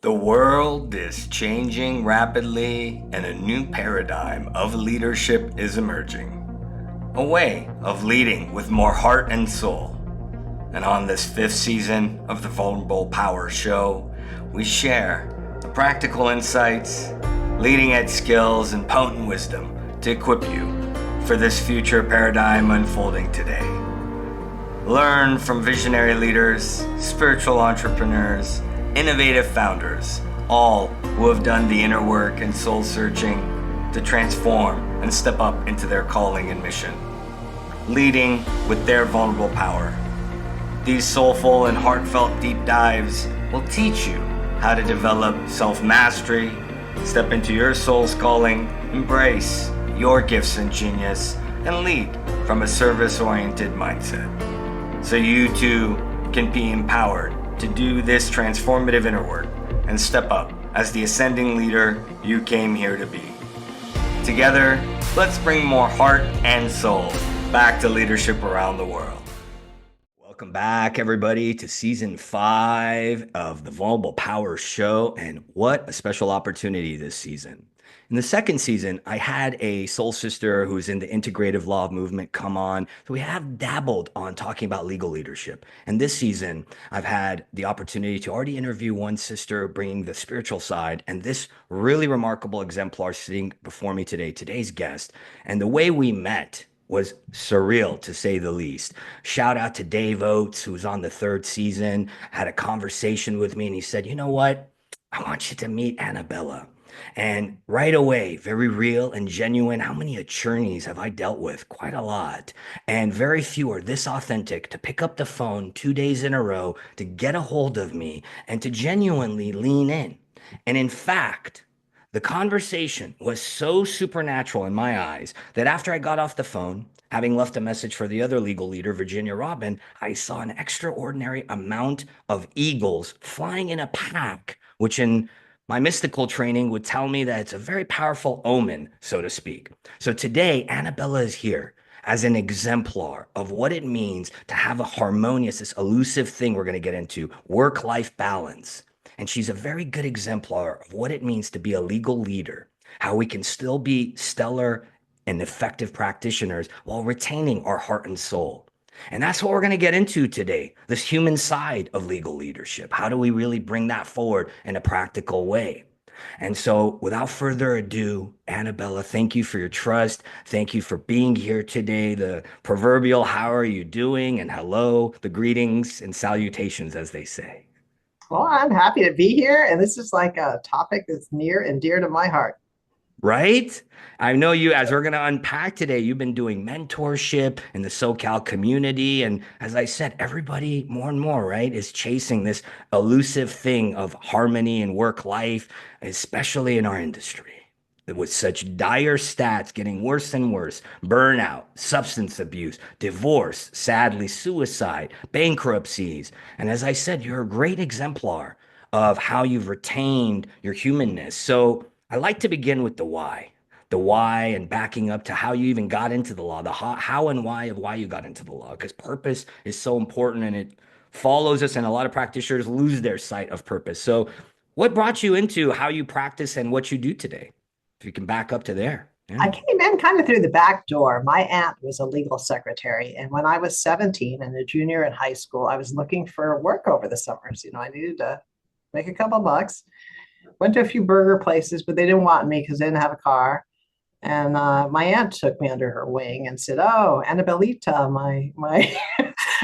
The world is changing rapidly, and a new paradigm of leadership is emerging. A way of leading with more heart and soul. And on this fifth season of the Vulnerable Power Show, we share the practical insights, leading edge skills, and potent wisdom to equip you for this future paradigm unfolding today. Learn from visionary leaders, spiritual entrepreneurs, innovative founders, all who have done the inner work and soul searching to transform and step up into their calling and mission, leading with their vulnerable power. These soulful and heartfelt deep dives will teach you how to develop self-mastery, step into your soul's calling, embrace your gifts and genius, and lead from a service-oriented mindset, so you too can be empowered to do this transformative inner work and step up as the ascending leader you came here to be. Together, let's bring more heart and soul back to leadership around the world. Welcome back, everybody, to season 5 of the Vulnerable Power Show, and what a special opportunity this season. In the second season, I had a soul sister who's in the integrative law movement come on. So we have dabbled on talking about legal leadership. And this season, I've had the opportunity to already interview one sister bringing the spiritual side, and this really remarkable exemplar sitting before me today, today's guest. And the way we met was surreal, to say the least. Shout out to Dave Oates, who was on the third season, had a conversation with me, and he said, you know what? I want you to meet Anabella. And right away, very real and genuine. How many attorneys have I dealt with? Quite a lot. And very few are this authentic to pick up the phone 2 days in a row to get a hold of me and to genuinely lean in. And in fact, the conversation was so supernatural in my eyes that after I got off the phone, having left a message for the other legal leader, Virginia Robin, I saw an extraordinary amount of eagles flying in a pack, which in my mystical training would tell me that it's a very powerful omen, so to speak. So today, Anabella is here as an exemplar of what it means to have a harmonious, this elusive thing we're going to get into, work-life balance. And she's a very good exemplar of what it means to be a legal leader, how we can still be stellar and effective practitioners while retaining our heart and soul. And that's what we're going to get into today, this human side of legal leadership. How do we really bring that forward in a practical way? And so without further ado, Anabella, thank you for your trust. Thank you for being here today. The proverbial, how are you doing? And hello, the greetings and salutations, as they say. Well, I'm happy to be here. And this is like a topic that's near and dear to my heart. Right? I know you, as we're going to unpack today, you've been doing mentorship in the SoCal community. And as I said, everybody more and more, right, is chasing this elusive thing of harmony and work life, especially in our industry. With such dire stats getting worse and worse, burnout, substance abuse, divorce, sadly, suicide, bankruptcies. And as I said, you're a great exemplar of how you've retained your humanness. So I like to begin with the why and backing up to how you even got into the law, the how and why of why you got into the law, because purpose is so important and it follows us. And a lot of practitioners lose their sight of purpose. So what brought you into how you practice and what you do today? If you can back up to there. I Yeah. came in kind of through the back door. My aunt was a legal secretary. And when I was 17 and a junior in high school, I was looking for work over the summers. I needed to make a couple bucks. Went to a few burger places, but they didn't want me because they didn't have a car. And my aunt took me under her wing and said, "Oh, Annabellita, my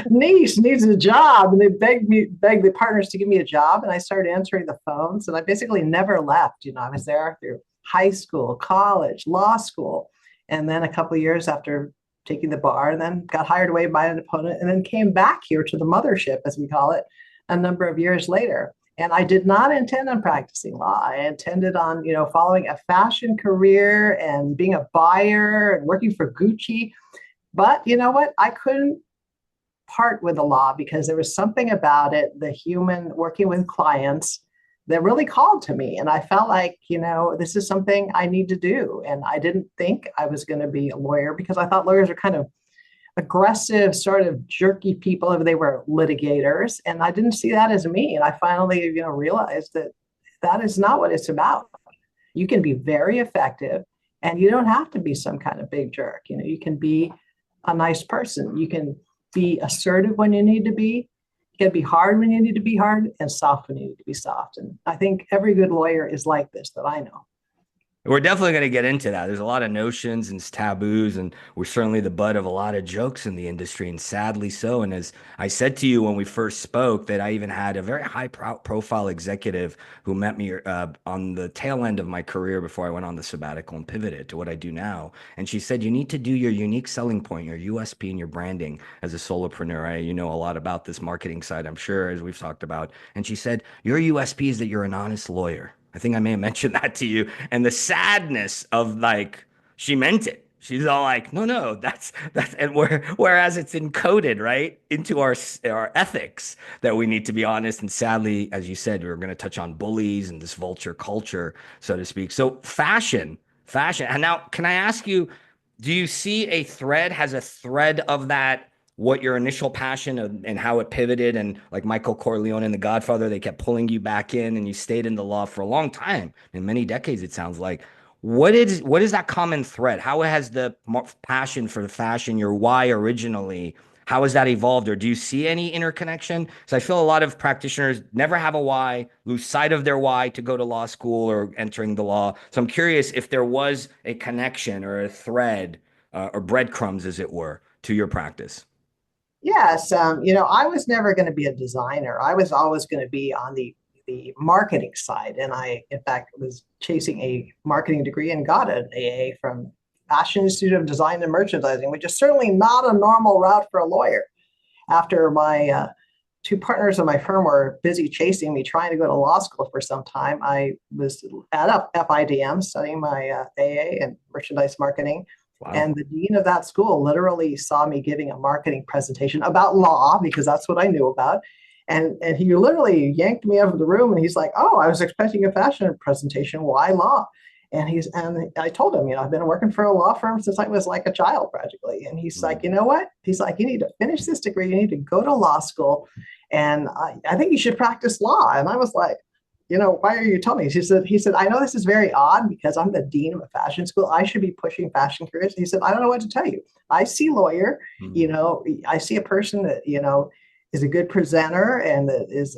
niece needs a job." And they begged the partners to give me a job. And I started answering the phones. And I basically never left. I was there through high school, college, law school, and then a couple of years after taking the bar, and then got hired away by an opponent, and then came back here to the mothership, as we call it, a number of years later. And I did not intend on practicing law. I intended on, following a fashion career and being a buyer and working for Gucci. But you know what? I couldn't part with the law because there was something about it, the human working with clients, that really called to me. And I felt like, this is something I need to do. And I didn't think I was going to be a lawyer because I thought lawyers are kind of aggressive, sort of jerky people if they were litigators. And I didn't see that as me. And I finally, realized that that is not what it's about. You can be very effective and you don't have to be some kind of big jerk. You can be a nice person. You can be assertive when you need to be. You can be hard when you need to be hard and soft when you need to be soft. And I think every good lawyer is like this that I know. We're definitely going to get into that. There's a lot of notions and taboos, and we're certainly the butt of a lot of jokes in the industry, and sadly so. And as I said to you when we first spoke, that I even had a very high profile executive who met me on the tail end of my career before I went on the sabbatical and pivoted to what I do now. And she said, you need to do your unique selling point, your USP, and your branding as a solopreneur. You know a lot about this marketing side, I'm sure, as we've talked about. And she said, your USP is that you're an honest lawyer. I think I may have mentioned that to you. And the sadness of like, she meant it. She's all like, no, no, and whereas it's encoded right into our ethics that we need to be honest. And sadly, as you said, we're going to touch on bullies and this vulture culture, so to speak. So fashion. And now, can I ask you, do you see a thread? Has a thread of that what your initial passion and how it pivoted, and like Michael Corleone and The Godfather, they kept pulling you back in and you stayed in the law for a long time, in many decades, it sounds like. What is that common thread? How has the passion for the fashion, your why originally, how has that evolved? Or do you see any interconnection? Because I feel a lot of practitioners never have a why, lose sight of their why to go to law school or entering the law. So I'm curious if there was a connection or a thread or breadcrumbs, as it were, to your practice. Yes, I was never going to be a designer. I was always going to be on the marketing side, and I, in fact, was chasing a marketing degree and got an AA from Fashion Institute of Design and Merchandising, which is certainly not a normal route for a lawyer. After my two partners of my firm were busy chasing me, trying to go to law school for some time, I was at FIDM studying my AA and merchandise marketing. Wow. And the dean of that school literally saw me giving a marketing presentation about law because that's what I knew about. And he literally yanked me out of the room and he's like, "Oh, I was expecting a fashion presentation. Why law?" And I told him, I've been working for a law firm since I was like a child practically. And he's like, "You know what?" He's like, "You need to finish this degree. You need to go to law school. And I think you should practice law." And I was like, "Why are you telling me?" He said, "I know this is very odd because I'm the dean of a fashion school. I should be pushing fashion careers." He said, "I don't know what to tell you. I see lawyer, Mm. I see a person that, is a good presenter and that is,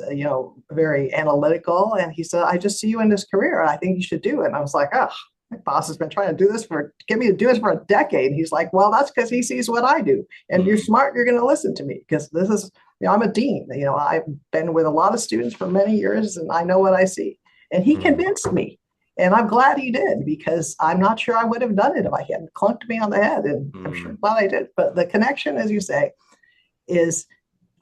very analytical." And he said, "I just see you in this career and I think you should do it." And I was like, "Oh, my boss has been trying to get me to do this for a decade." And he's like, "Well, that's because he sees what I do. And you're Mm. smart, you're going to listen to me because this is, I'm a dean. I've been with a lot of students for many years and I know what I see." And he Mm. convinced me. And I'm glad he did because I'm not sure I would have done it if I hadn't clunked me on the head. And I'm sure Mm. glad I did. But the connection, as you say, is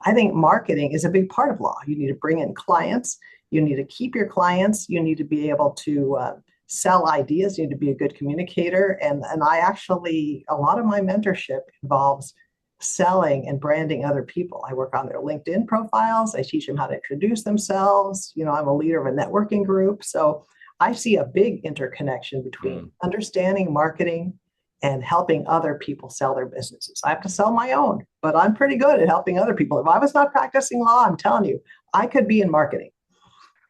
I think marketing is a big part of law. You need to bring in clients. You need to keep your clients. You need to be able to sell ideas. You need to be a good communicator. And I actually, a lot of my mentorship involves selling and branding other people. I work on their LinkedIn profiles. I teach them how to introduce themselves. I'm a leader of a networking group. So I see a big interconnection between Mm. understanding marketing and helping other people sell their businesses. I have to sell my own, but I'm pretty good at helping other people. If I was not practicing law, I'm telling you, I could be in marketing.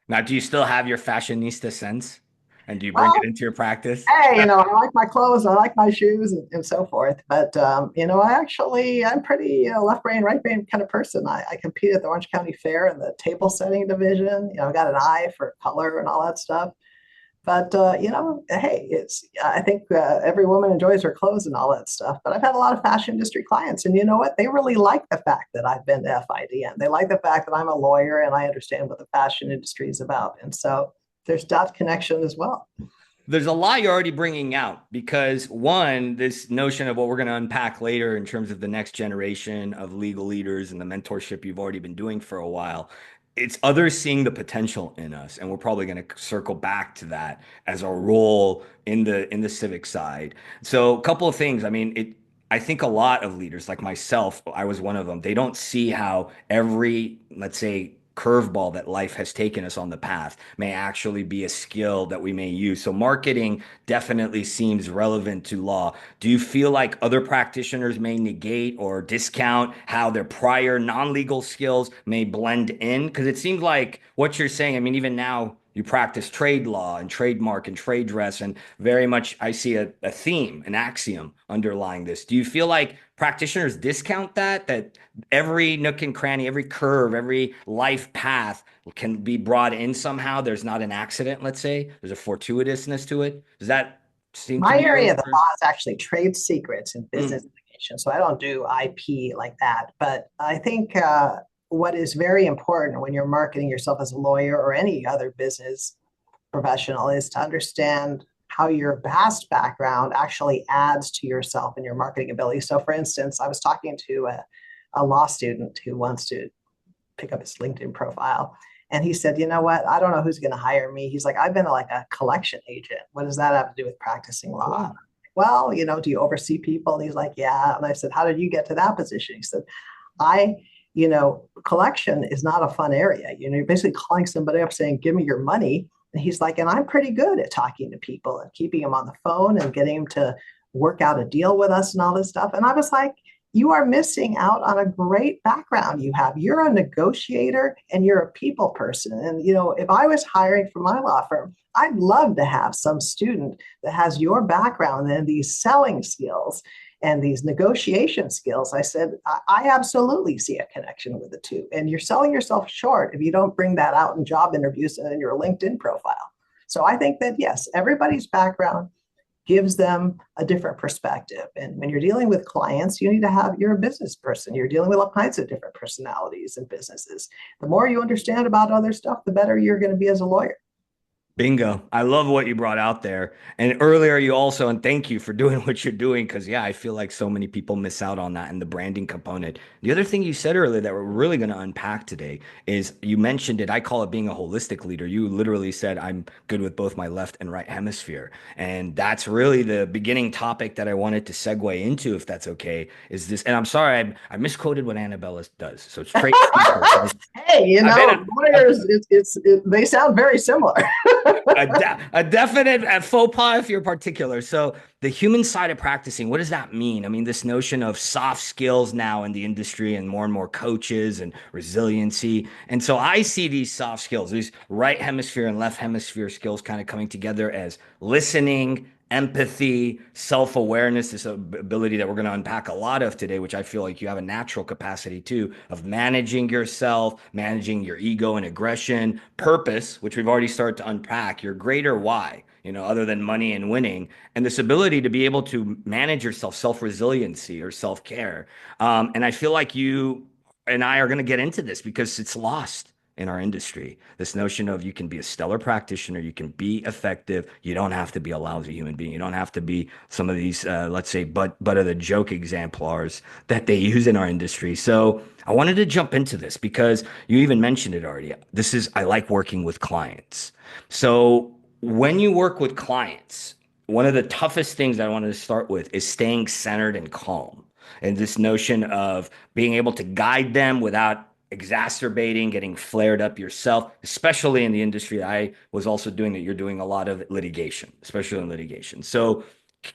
Now, do you still have your fashionista sense? And do you bring it Well, into your practice? hey, I like my clothes, I like my shoes, and so forth. But I'm pretty left brain, right brain kind of person. I compete at the Orange County Fair in the table setting division. I've got an eye for color and all that stuff. But hey, I think every woman enjoys her clothes and all that stuff. But I've had a lot of fashion industry clients, and you know what? They really like the fact that I've been to FIDM. They like the fact that I'm a lawyer and I understand what the fashion industry is about. And so there's that connection as well. There's a lot you're already bringing out because one, this notion of what we're going to unpack later in terms of the next generation of legal leaders and the mentorship you've already been doing for a while. It's others seeing the potential in us, and we're probably going to circle back to that as our role in the civic side. So, a couple of things. I mean, I think a lot of leaders, like myself, I was one of them. They don't see how every, let's say, curveball that life has taken us on the path may actually be a skill that we may use. So marketing definitely seems relevant to law. Do you feel like other practitioners may negate or discount how their prior non-legal skills may blend in? Because it seems like what you're saying, I mean, even now You practice trade law and trademark and trade dress, and very much I see a theme, an axiom underlying this. Do you feel like practitioners discount that every nook and cranny, every curve, every life path can be brought in somehow? There's not an accident, let's say. There's a fortuitousness to it. Does that seem to My be area of the your? law is actually trade secrets and business Mm, litigation. So I don't do IP like that. But I think what is very important when you're marketing yourself as a lawyer or any other business professional is to understand how your past background actually adds to yourself and your marketing ability. So, for instance, I was talking to a law student who wants to pick up his LinkedIn profile. And he said, you know what? I don't know who's going to hire me. He's like, I've been like a collection agent. What does that have to do with practicing law? cool. Well, do you oversee people? And he's like, yeah. And I said, how did you get to that position? He said, I, collection is not a fun area. You're basically calling somebody up saying, give me your money. And he's like, and I'm pretty good at talking to people and keeping them on the phone and getting them to work out a deal with us and all this stuff. And I was like, you are missing out on a great background you have. You're a negotiator and you're a people person. And, if I was hiring for my law firm, I'd love to have some student that has your background and these selling skills and these negotiation skills. I said, I absolutely see a connection with the two. And you're selling yourself short if you don't bring that out in job interviews and in your LinkedIn profile. So I think that, yes, everybody's background gives them a different perspective. And when you're dealing with clients, you're a business person. You're dealing with all kinds of different personalities and businesses. The more you understand about other stuff, the better you're going to be as a lawyer. Bingo. I love what you brought out there. And earlier you also, and thank you for doing what you're doing, because yeah, I feel like so many people miss out on that and the branding component. The other thing you said earlier that we're really going to unpack today is you mentioned it. I call it being a holistic leader. You literally said, I'm good with both my left and right hemisphere. And that's really the beginning topic that I wanted to segue into, if that's okay, is this. And I'm sorry, I misquoted what Annabella does. So it's trade secrets. Hey, I've been lawyers, they sound very similar. a definite faux pas if you're particular. So the human side of practicing, what does that mean? I mean, this notion of soft skills now in the industry and more coaches and resiliency. And so I see these soft skills, these right hemisphere and left hemisphere skills kind of coming together as listening, empathy, self-awareness, this ability that we're going to unpack a lot of today, which I feel like you have a natural capacity too, of managing yourself, managing your ego and aggression, purpose, which we've already started to unpack, your greater why, other than money and winning, and this ability to be able to manage yourself, self-resiliency or self-care. And I feel like you and I are going to get into this because it's lost in our industry. This notion of you can be a stellar practitioner, you can be effective, you don't have to be a lousy human being, you don't have to be some of these, let's say, but of the joke exemplars that they use in our industry. So I wanted to jump into this because you even mentioned it already. I like working with clients. So when you work with clients, one of the toughest things I wanted to start with is staying centered and calm. And this notion of being able to guide them without exacerbating, getting flared up yourself, especially in the industry I was also doing that. You're doing a lot of litigation, especially in litigation. So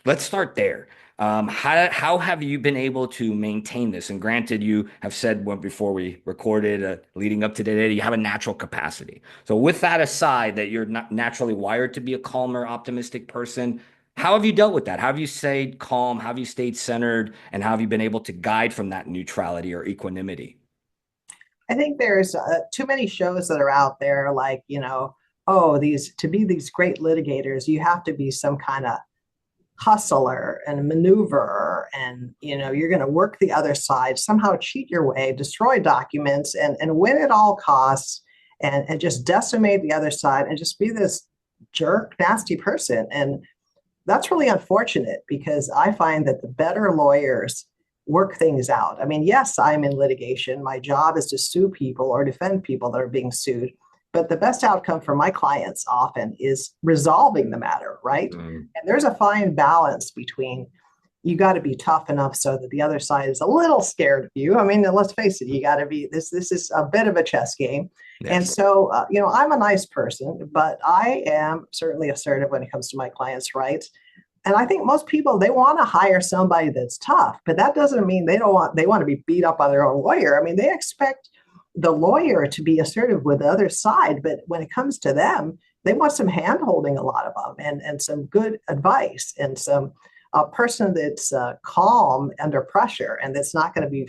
let's start there. How have you been able to maintain this? And granted, you have said before we recorded, leading up to today, you have a natural capacity. So with that aside, that you're not naturally wired to be a calmer, optimistic person, how have you dealt with that? How have you stayed calm? How have you stayed centered? And how have you been able to guide from that neutrality or equanimity? I think there's too many shows that are out there, like, oh, to be these great litigators, you have to be some kind of hustler and maneuverer, and you're going to work the other side, somehow cheat your way, destroy documents, and win at all costs, and just decimate the other side, and just be this jerk, nasty person. And that's really unfortunate because I find that the better lawyers work things out. I mean, yes, I'm in litigation. My job is to sue people or defend people that are being sued. But the best outcome for my clients often is resolving the matter, right? Mm. And there's a fine balance between you got to be tough enough so that the other side is a little scared of you. I mean, let's face it, you got to be, this is a bit of a chess game. And Yes. so, I'm a nice person, but I am certainly assertive when it comes to my clients' rights. And I think most people, they want to hire somebody that's tough, but that doesn't mean they want to be beat up by their own lawyer. I mean, they expect the lawyer to be assertive with the other side, but when it comes to them, they want some hand holding, a lot of them, and some good advice, and some a person that's calm under pressure, and that's not going to be,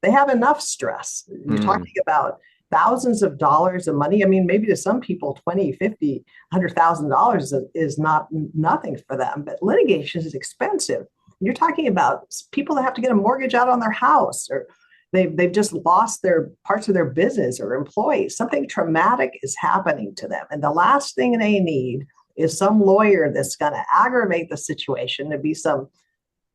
they have enough stress. You're Mm, talking about thousands of dollars of money. I mean, maybe to some people, 20, 50, $100,000 is not nothing for them, but litigation is expensive. You're talking about people that have to get a mortgage out on their house, or they've just lost their parts of their business or employees. Something traumatic is happening to them. And the last thing they need is some lawyer that's going to aggravate the situation, to be some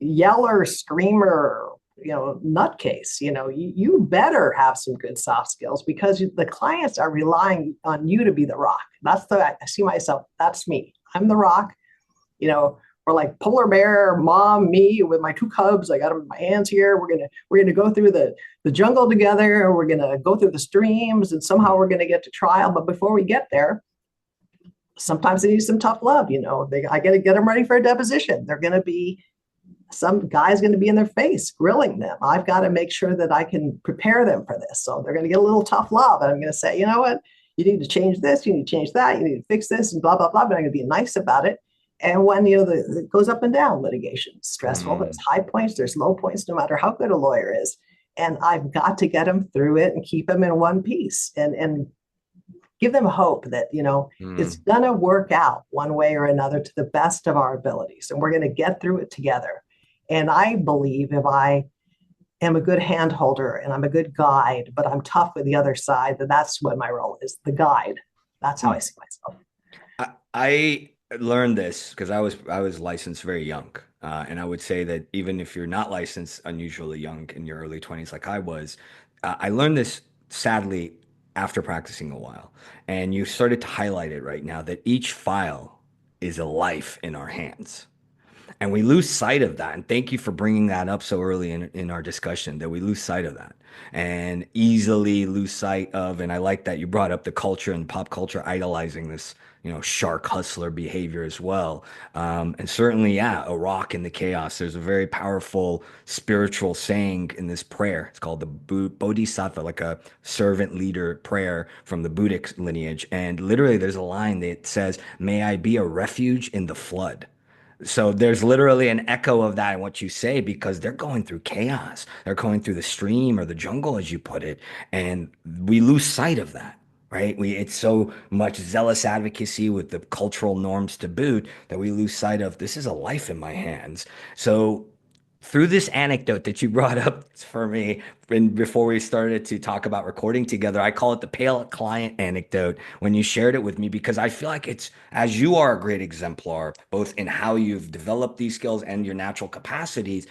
yeller, screamer, nutcase. You better have some good soft skills, because the clients are relying on you to be the rock. I see myself, that's me. I'm the rock. We're like polar bear, mom, me with my two cubs. I got them in my hands here. We're gonna go through the jungle together. We're gonna go through the streams, and somehow we're gonna get to trial. But before we get there, sometimes they need some tough love. I got to get them ready for a deposition. They're going to be some guy's going to be in their face grilling them. I've got to make sure that I can prepare them for this. So they're going to get a little tough love, and I'm going to say, you know what, you need to change this, you need to change that, you need to fix this, and blah blah blah. But I'm going to be nice about it. And when it goes up and down, litigation, stressful. There's high points, there's low points, no matter how good a lawyer is. And I've got to get them through it and keep them in one piece, and give them hope that, it's going to work out one way or another to the best of our abilities. And we're going to get through it together. And I believe if I am a good hand holder and I'm a good guide, but I'm tough with the other side, that's what my role is, the guide. That's how I see myself. I learned this because I was licensed very young, and I would say that even if you're not licensed unusually young in your early 20s like I was, I learned this sadly after practicing a while. And you started to highlight it right now, that each file is a life in our hands. And we lose sight of that. And thank you for bringing that up so early in our discussion, that we lose sight of that and easily lose sight of. And I like that you brought up the culture and pop culture idolizing this, shark hustler behavior as well. And certainly, yeah, a rock in the chaos. There's a very powerful spiritual saying in this prayer. It's called the Bodhisattva, like a servant leader prayer from the Buddhic lineage. And literally, there's a line that says, "May I be a refuge in the flood." So there's literally an echo of that in what you say, because they're going through chaos. They're going through the stream or the jungle, as you put it, and we lose sight of that, right? It's so much zealous advocacy with the cultural norms to boot that we lose sight of, this is a life in my hands. So through this anecdote that you brought up for me, and before we started to talk about recording together, I call it the pale client anecdote when you shared it with me, because I feel like it's, as you are a great exemplar, both in how you've developed these skills and your natural capacities,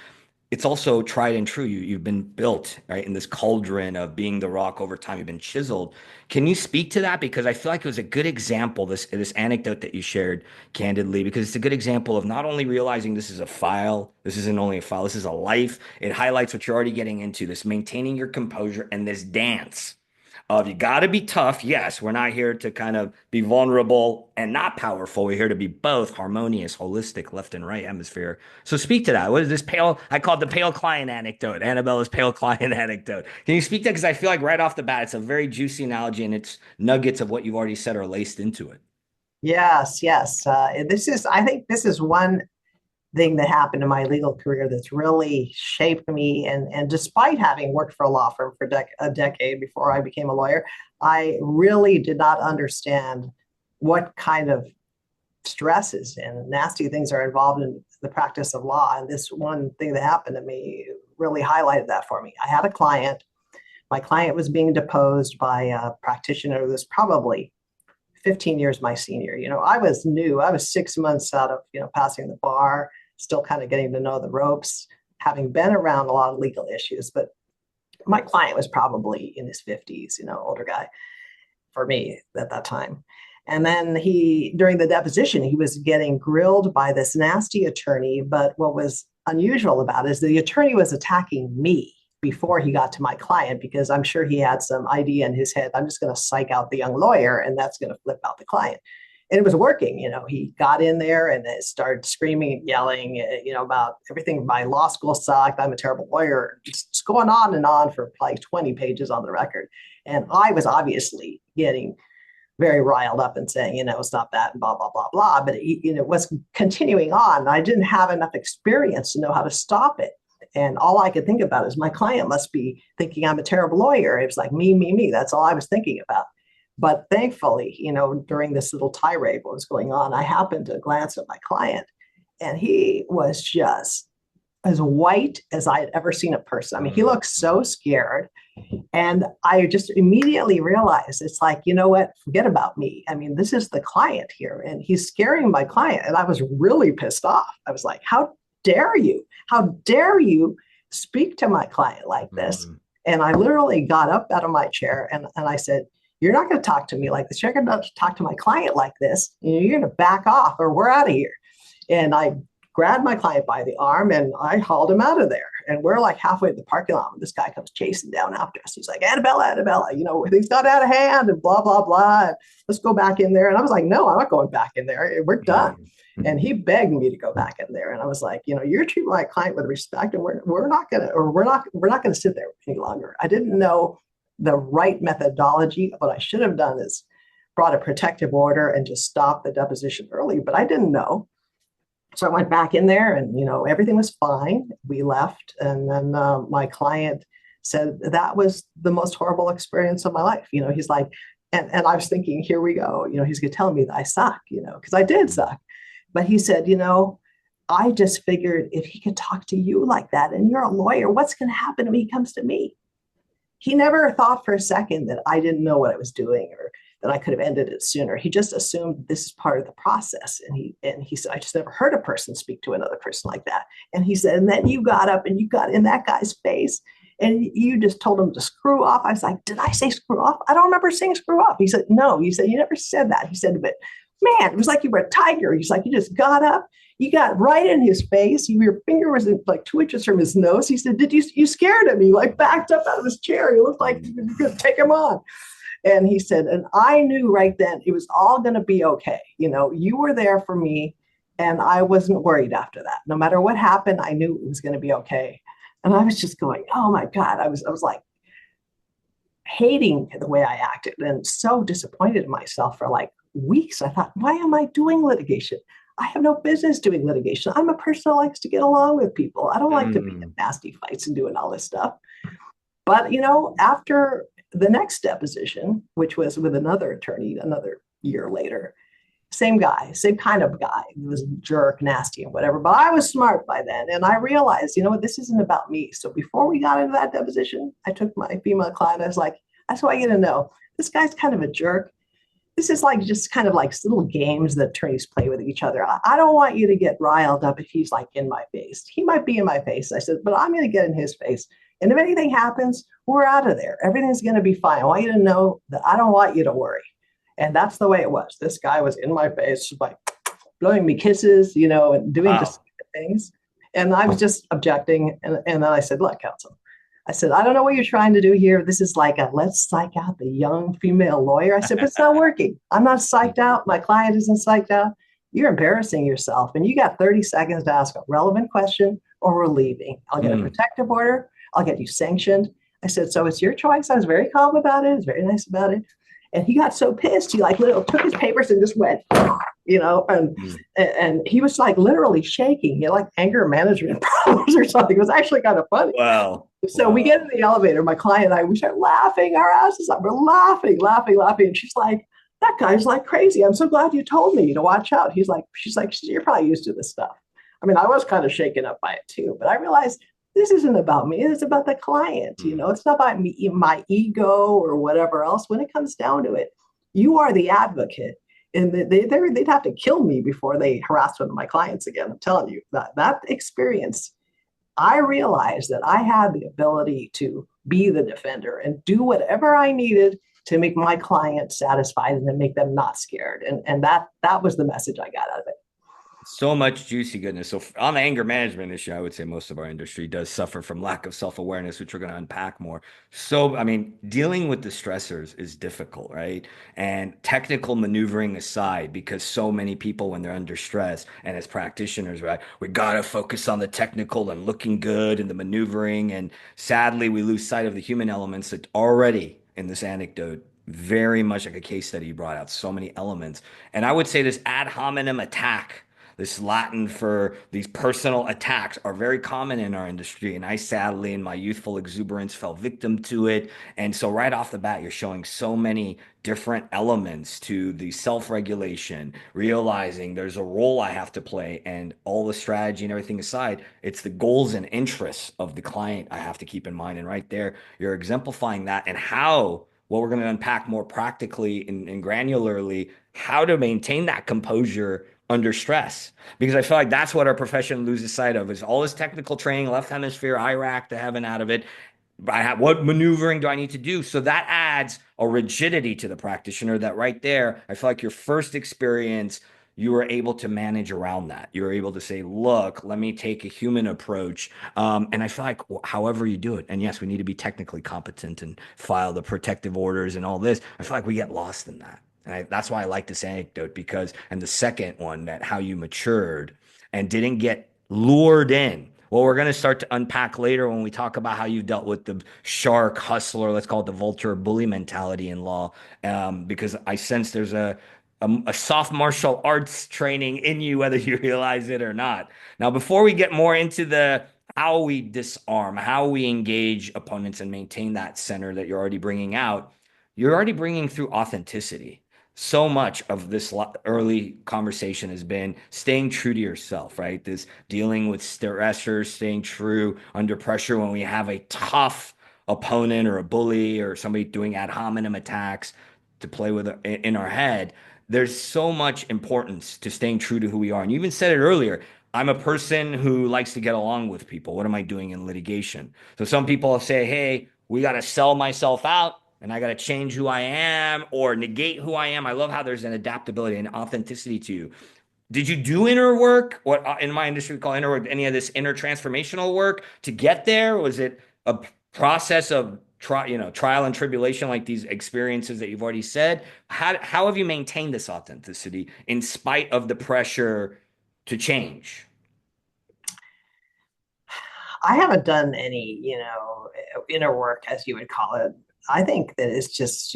it's also tried and true. You've been built, right, in this cauldron of being the rock over time. You've been chiseled. Can you speak to that? Because I feel like it was a good example, this anecdote that you shared candidly, because it's a good example of not only realizing this is a file, this isn't only a file, this is a life. It highlights what you're already getting into, this maintaining your composure and this dance of, you got to be tough. Yes, we're not here to kind of be vulnerable and not powerful. We're here to be both harmonious, holistic, left and right hemisphere. So speak to that. What is this pale? I call it the pale client anecdote, Annabella's pale client anecdote. Can you speak to that? Because I feel like right off the bat, it's a very juicy analogy, and it's nuggets of what you've already said are laced into it. Yes, yes. I think this is one thing that happened in my legal career that's really shaped me. And despite having worked for a law firm for a decade before I became a lawyer, I really did not understand what kind of stresses and nasty things are involved in the practice of law. And this one thing that happened to me really highlighted that for me. I had a client. My client was being deposed by a practitioner who was probably 15 years my senior. I was new. I was 6 months out of, passing the bar, still kind of getting to know the ropes, having been around a lot of legal issues. But my client was probably in his 50s, older guy for me at that time. And then during the deposition, he was getting grilled by this nasty attorney. But what was unusual about it is the attorney was attacking me before he got to my client, because I'm sure he had some idea in his head, I'm just going to psych out the young lawyer and that's going to flip out the client. And it was working. He got in there and started screaming and yelling, about everything. My law school sucked. I'm a terrible lawyer. It's going on and on for like 20 pages on the record. And I was obviously getting very riled up and saying, stop that and blah, blah, blah, blah. But it was continuing on. I didn't have enough experience to know how to stop it. And all I could think about is my client must be thinking I'm a terrible lawyer. It was like me, me, me. That's all I was thinking about. But thankfully, during this little tirade, what was going on, I happened to glance at my client and he was just as white as I had ever seen a person. I mean, he looked so scared. And I just immediately realized it's like, you know what? Forget about me. I mean, this is the client here, and he's scaring my client. And I was really pissed off. I was like, how dare you? How dare you speak to my client like this? And I literally got up out of my chair and I said, you're not going to talk to me like this. You're not going to talk to my client like this. You're going to back off or we're out of here. And I grabbed my client by the arm and I hauled him out of there. And we're like halfway to the parking lot when this guy comes chasing down after us. He's like, Annabella, things got out of hand and blah, blah, blah. Let's go back in there. And I was like, no, I'm not going back in there. We're done. And he begged me to go back in there. And I was like, you're treating my client with respect and we're not going to sit there any longer. I didn't know the right methodology. What I should have done is brought a protective order and just stopped the deposition early, but I didn't know. So I went back in there and, everything was fine. We left. And then my client said that was the most horrible experience of my life. He's like, and I was thinking, here we go. He's going to tell me that I suck, because I did suck. But he said, I just figured if he could talk to you like that and you're a lawyer, what's going to happen when he comes to me? He never thought for a second that I didn't know what I was doing or that I could have ended it sooner. He just assumed this is part of the process. And he said, I just never heard a person speak to another person like that. And he said, and then you got up and you got in that guy's face and you just told him to screw off. I was like, did I say screw off? I don't remember saying screw off. He said, no. He said, you never said that. He said, but man, it was like you were a tiger. He's like, you just got up. You got right in his face. Your finger was like 2 inches from his nose. He said, you scared him. He like backed up out of his chair. He looked like you were going to take him on. And he said, and I knew right then it was all going to be okay. You were there for me and I wasn't worried after that. No matter what happened, I knew it was going to be okay. And I was just going, oh my God, I was like hating the way I acted and so disappointed in myself for like weeks. I thought, why am I doing litigation? I have no business doing litigation. I'm a person that likes to get along with people. I don't like to be in nasty fights and doing all this stuff. But, after the next deposition, which was with another attorney, another year later, same guy, same kind of guy. He was a jerk, nasty and whatever. But I was smart by then. And I realized, this isn't about me. So before we got into that deposition, I took my female client. I was like, that's what I get to know. This guy's kind of a jerk. This is like just kind of like little games that attorneys play with each other. I don't want you to get riled up if he's like in my face. He might be in my face. I said, but I'm going to get in his face. And if anything happens, we're out of there. Everything's going to be fine. I want you to know that I don't want you to worry. And that's the way it was. This guy was in my face, like blowing me kisses, and doing just things. And I was just objecting. And then I said, look, counsel, I said, I don't know what you're trying to do here. This is like a let's psych out the young female lawyer. I said, but it's not working. I'm not psyched out. My client isn't psyched out. You're embarrassing yourself. And you got 30 seconds to ask a relevant question or we're leaving. I'll get a protective order. I'll get you sanctioned. I said, so it's your choice. I was very calm about it. I was very nice about it. And he got so pissed. He like literally took his papers and just went, and he was like literally shaking. He had like anger management problems or something. It was actually kind of funny. Wow. So we get in the elevator, my client and I, we start laughing our asses up. We're laughing. And she's like, that guy's like crazy. I'm so glad you told me to watch out. She's like, you're probably used to this stuff. I mean, I was kind of shaken up by it too, but I realized this isn't about me. It's about the client. It's not about me, my ego or whatever else. When it comes down to it, you are the advocate. And they'd have to kill me before they harass one of my clients again. I'm telling you that experience, I realized that I had the ability to be the defender and do whatever I needed to make my client satisfied and then make them not scared. And that was the message I got out of it. So much juicy goodness. So on the anger management issue, I would say most of our industry does suffer from lack of self-awareness, which we're going to unpack more. So, I mean, dealing with the stressors is difficult, right? And technical maneuvering aside, because so many people, when they're under stress and as practitioners, right, we got to focus on the technical and looking good and the maneuvering. And sadly, we lose sight of the human elements that already in this anecdote Very much like a case study. You brought out so many elements. And I would say this ad hominem attack, this Latin for these personal attacks, are very common in our industry. And I sadly, in my youthful exuberance, fell victim to it. And so, right off the bat, you're showing so many different elements to the self-regulation, realizing there's a role I have to play, and all the strategy and everything aside, it's the goals and interests of the client I have to keep in mind. And right there, you're exemplifying that and how what we're going to unpack more practically and granularly how to maintain that composure under stress. Because I feel like that's what our profession loses sight of is all this technical training, left hemisphere, I rack the heaven out of it. What maneuvering do I need to do? So that adds a rigidity to the practitioner that right there, I feel like your first experience, you were able to manage around that. You were able to say, look, let me take a human approach. And I feel like however you do it, and yes, we need to be technically competent and file the protective orders and all this. I feel like we get lost in that. That's why I like this anecdote because, and the second one, that how you matured and didn't get lured in. Well, we're going to start to unpack later when we talk about how you've dealt with the shark hustler, let's call it the vulture bully mentality in law, because I sense there's a soft martial arts training in you, whether you realize it or not. Now, before we get more into the how we disarm, how we engage opponents and maintain that center that you're already bringing out, you're already bringing through authenticity. So much of this early conversation has been staying true to yourself, right? This dealing with stressors, staying true under pressure when we have a tough opponent or a bully or somebody doing ad hominem attacks to play with in our head. There's so much importance to staying true to who we are. And you even said it earlier. I'm a person who likes to get along with people. What am I doing in litigation? So some people say, hey, we got to sell myself out and I got to change who I am or negate who I am. I love how there's an adaptability and authenticity to you. Did you do inner work? What in my industry we call inner work, any of this inner transformational work to get there? Was it a process of trial and tribulation like these experiences that you've already said? How have you maintained this authenticity in spite of the pressure to change? I haven't done any, inner work, as you would call it. I think that it's just,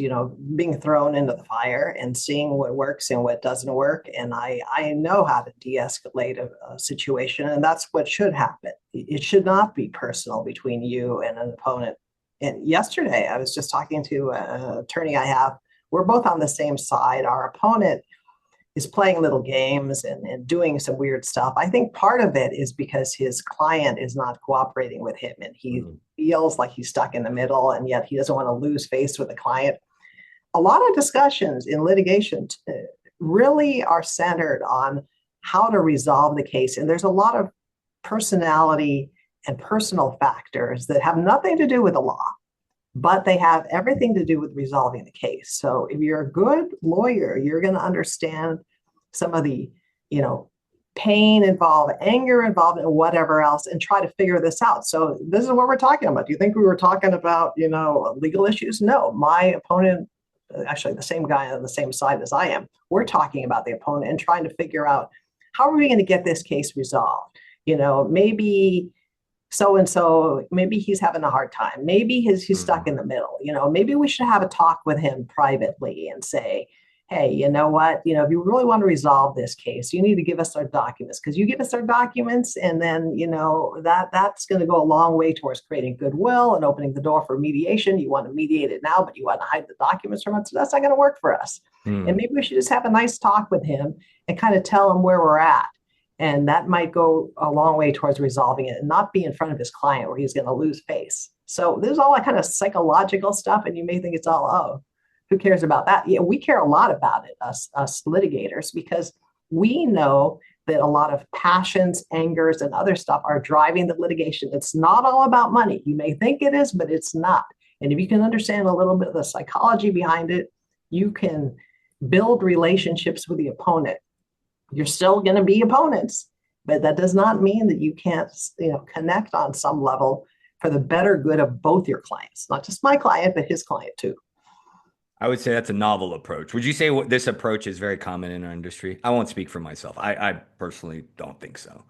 being thrown into the fire and seeing what works and what doesn't work. And I know how to de-escalate a situation, and that's what should happen. It should not be personal between you and an opponent. And yesterday, I was just talking to an attorney I have. We're both on the same side. Our opponent is playing little games and doing some weird stuff. I think part of it is because his client is not cooperating with him and he feels like he's stuck in the middle, and yet he doesn't want to lose face with the client. A lot of discussions in litigation really are centered on how to resolve the case. And there's a lot of personality and personal factors that have nothing to do with the law, but they have everything to do with resolving the case. So if you're a good lawyer, you're going to understand some of the, pain involved, anger involved, and whatever else, and try to figure this out. So this is what we're talking about. Do you think we were talking about, legal issues? No, my opponent, actually the same guy on the same side as I am, we're talking about the opponent and trying to figure out how are we going to get this case resolved? Maybe so and so, maybe he's having a hard time. Maybe he's stuck in the middle. Maybe we should have a talk with him privately and say, hey, you know what? If you really want to resolve this case, you need to give us our documents, because you give us our documents, and then that's going to go a long way towards creating goodwill and opening the door for mediation. You want to mediate it now, but you want to hide the documents from us. So that's not going to work for us. And maybe we should just have a nice talk with him and kind of tell him where we're at. And that might go a long way towards resolving it and not be in front of his client where he's going to lose face. So there's all that kind of psychological stuff. And you may think it's all, oh, who cares about that? Yeah, we care a lot about it, us litigators, because we know that a lot of passions, angers, and other stuff are driving the litigation. It's not all about money. You may think it is, but it's not. And if you can understand a little bit of the psychology behind it, you can build relationships with the opponent. You're still going to be opponents, but that does not mean that you can't, connect on some level for the better good of both your clients, not just my client, but his client too. I would say that's a novel approach. Would you say this approach is very common in our industry? I won't speak for myself. I personally don't think so.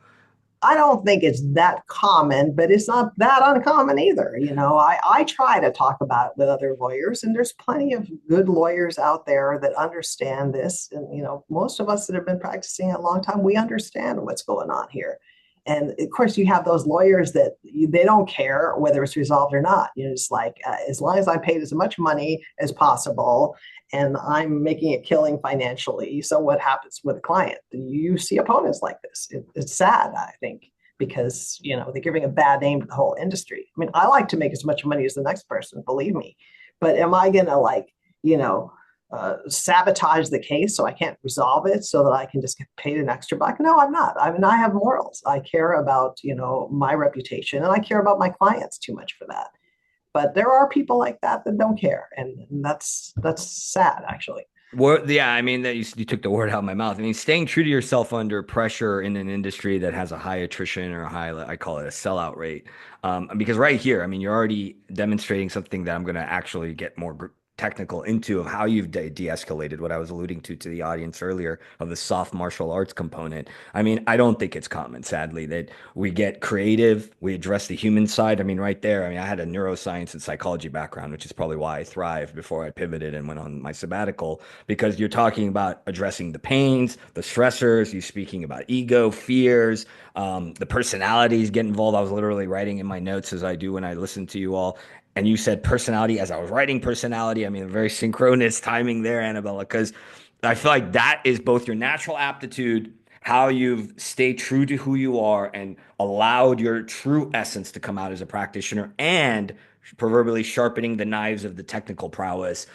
I don't think it's that common, but it's not that uncommon either. I try to talk about it with other lawyers, and there's plenty of good lawyers out there that understand this. And, most of us that have been practicing a long time, we understand what's going on here. And of course, you have those lawyers that they don't care whether it's resolved or not. It's like, as long as I paid as much money as possible and I'm making a killing financially. So what happens with a client? You see opponents like this. It's sad, I think, because they're giving a bad name to the whole industry. I mean, I like to make as much money as the next person, believe me, but am I gonna you know sabotage the case so I can't resolve it so that I can just get paid an extra buck? No, I'm not. I mean, I have morals. I care about my reputation, and I care about my clients too much for that. But there are people like that that don't care, and that's sad, actually. Yeah, I mean that you took the word out of my mouth. I mean, staying true to yourself under pressure in an industry that has a high attrition or a high, I call it a sellout rate. Because right here, I mean, you're already demonstrating something that I'm going to actually get more technical into of how you've de-escalated what I was alluding to the audience earlier of the soft martial arts component. I mean, I don't think it's common, sadly, that we get creative, we address the human side. I mean, right there, I mean, I had a neuroscience and psychology background, which is probably why I thrived before I pivoted and went on my sabbatical, because you're talking about addressing the pains, the stressors, you're speaking about ego, fears, the personalities get involved. I was literally writing in my notes as I do when I listen to you all. And you said personality as I was writing personality. I mean, very synchronous timing there, Annabella, because I feel like that is both your natural aptitude, how you've stayed true to who you are and allowed your true essence to come out as a practitioner, and proverbially sharpening the knives of the technical prowess.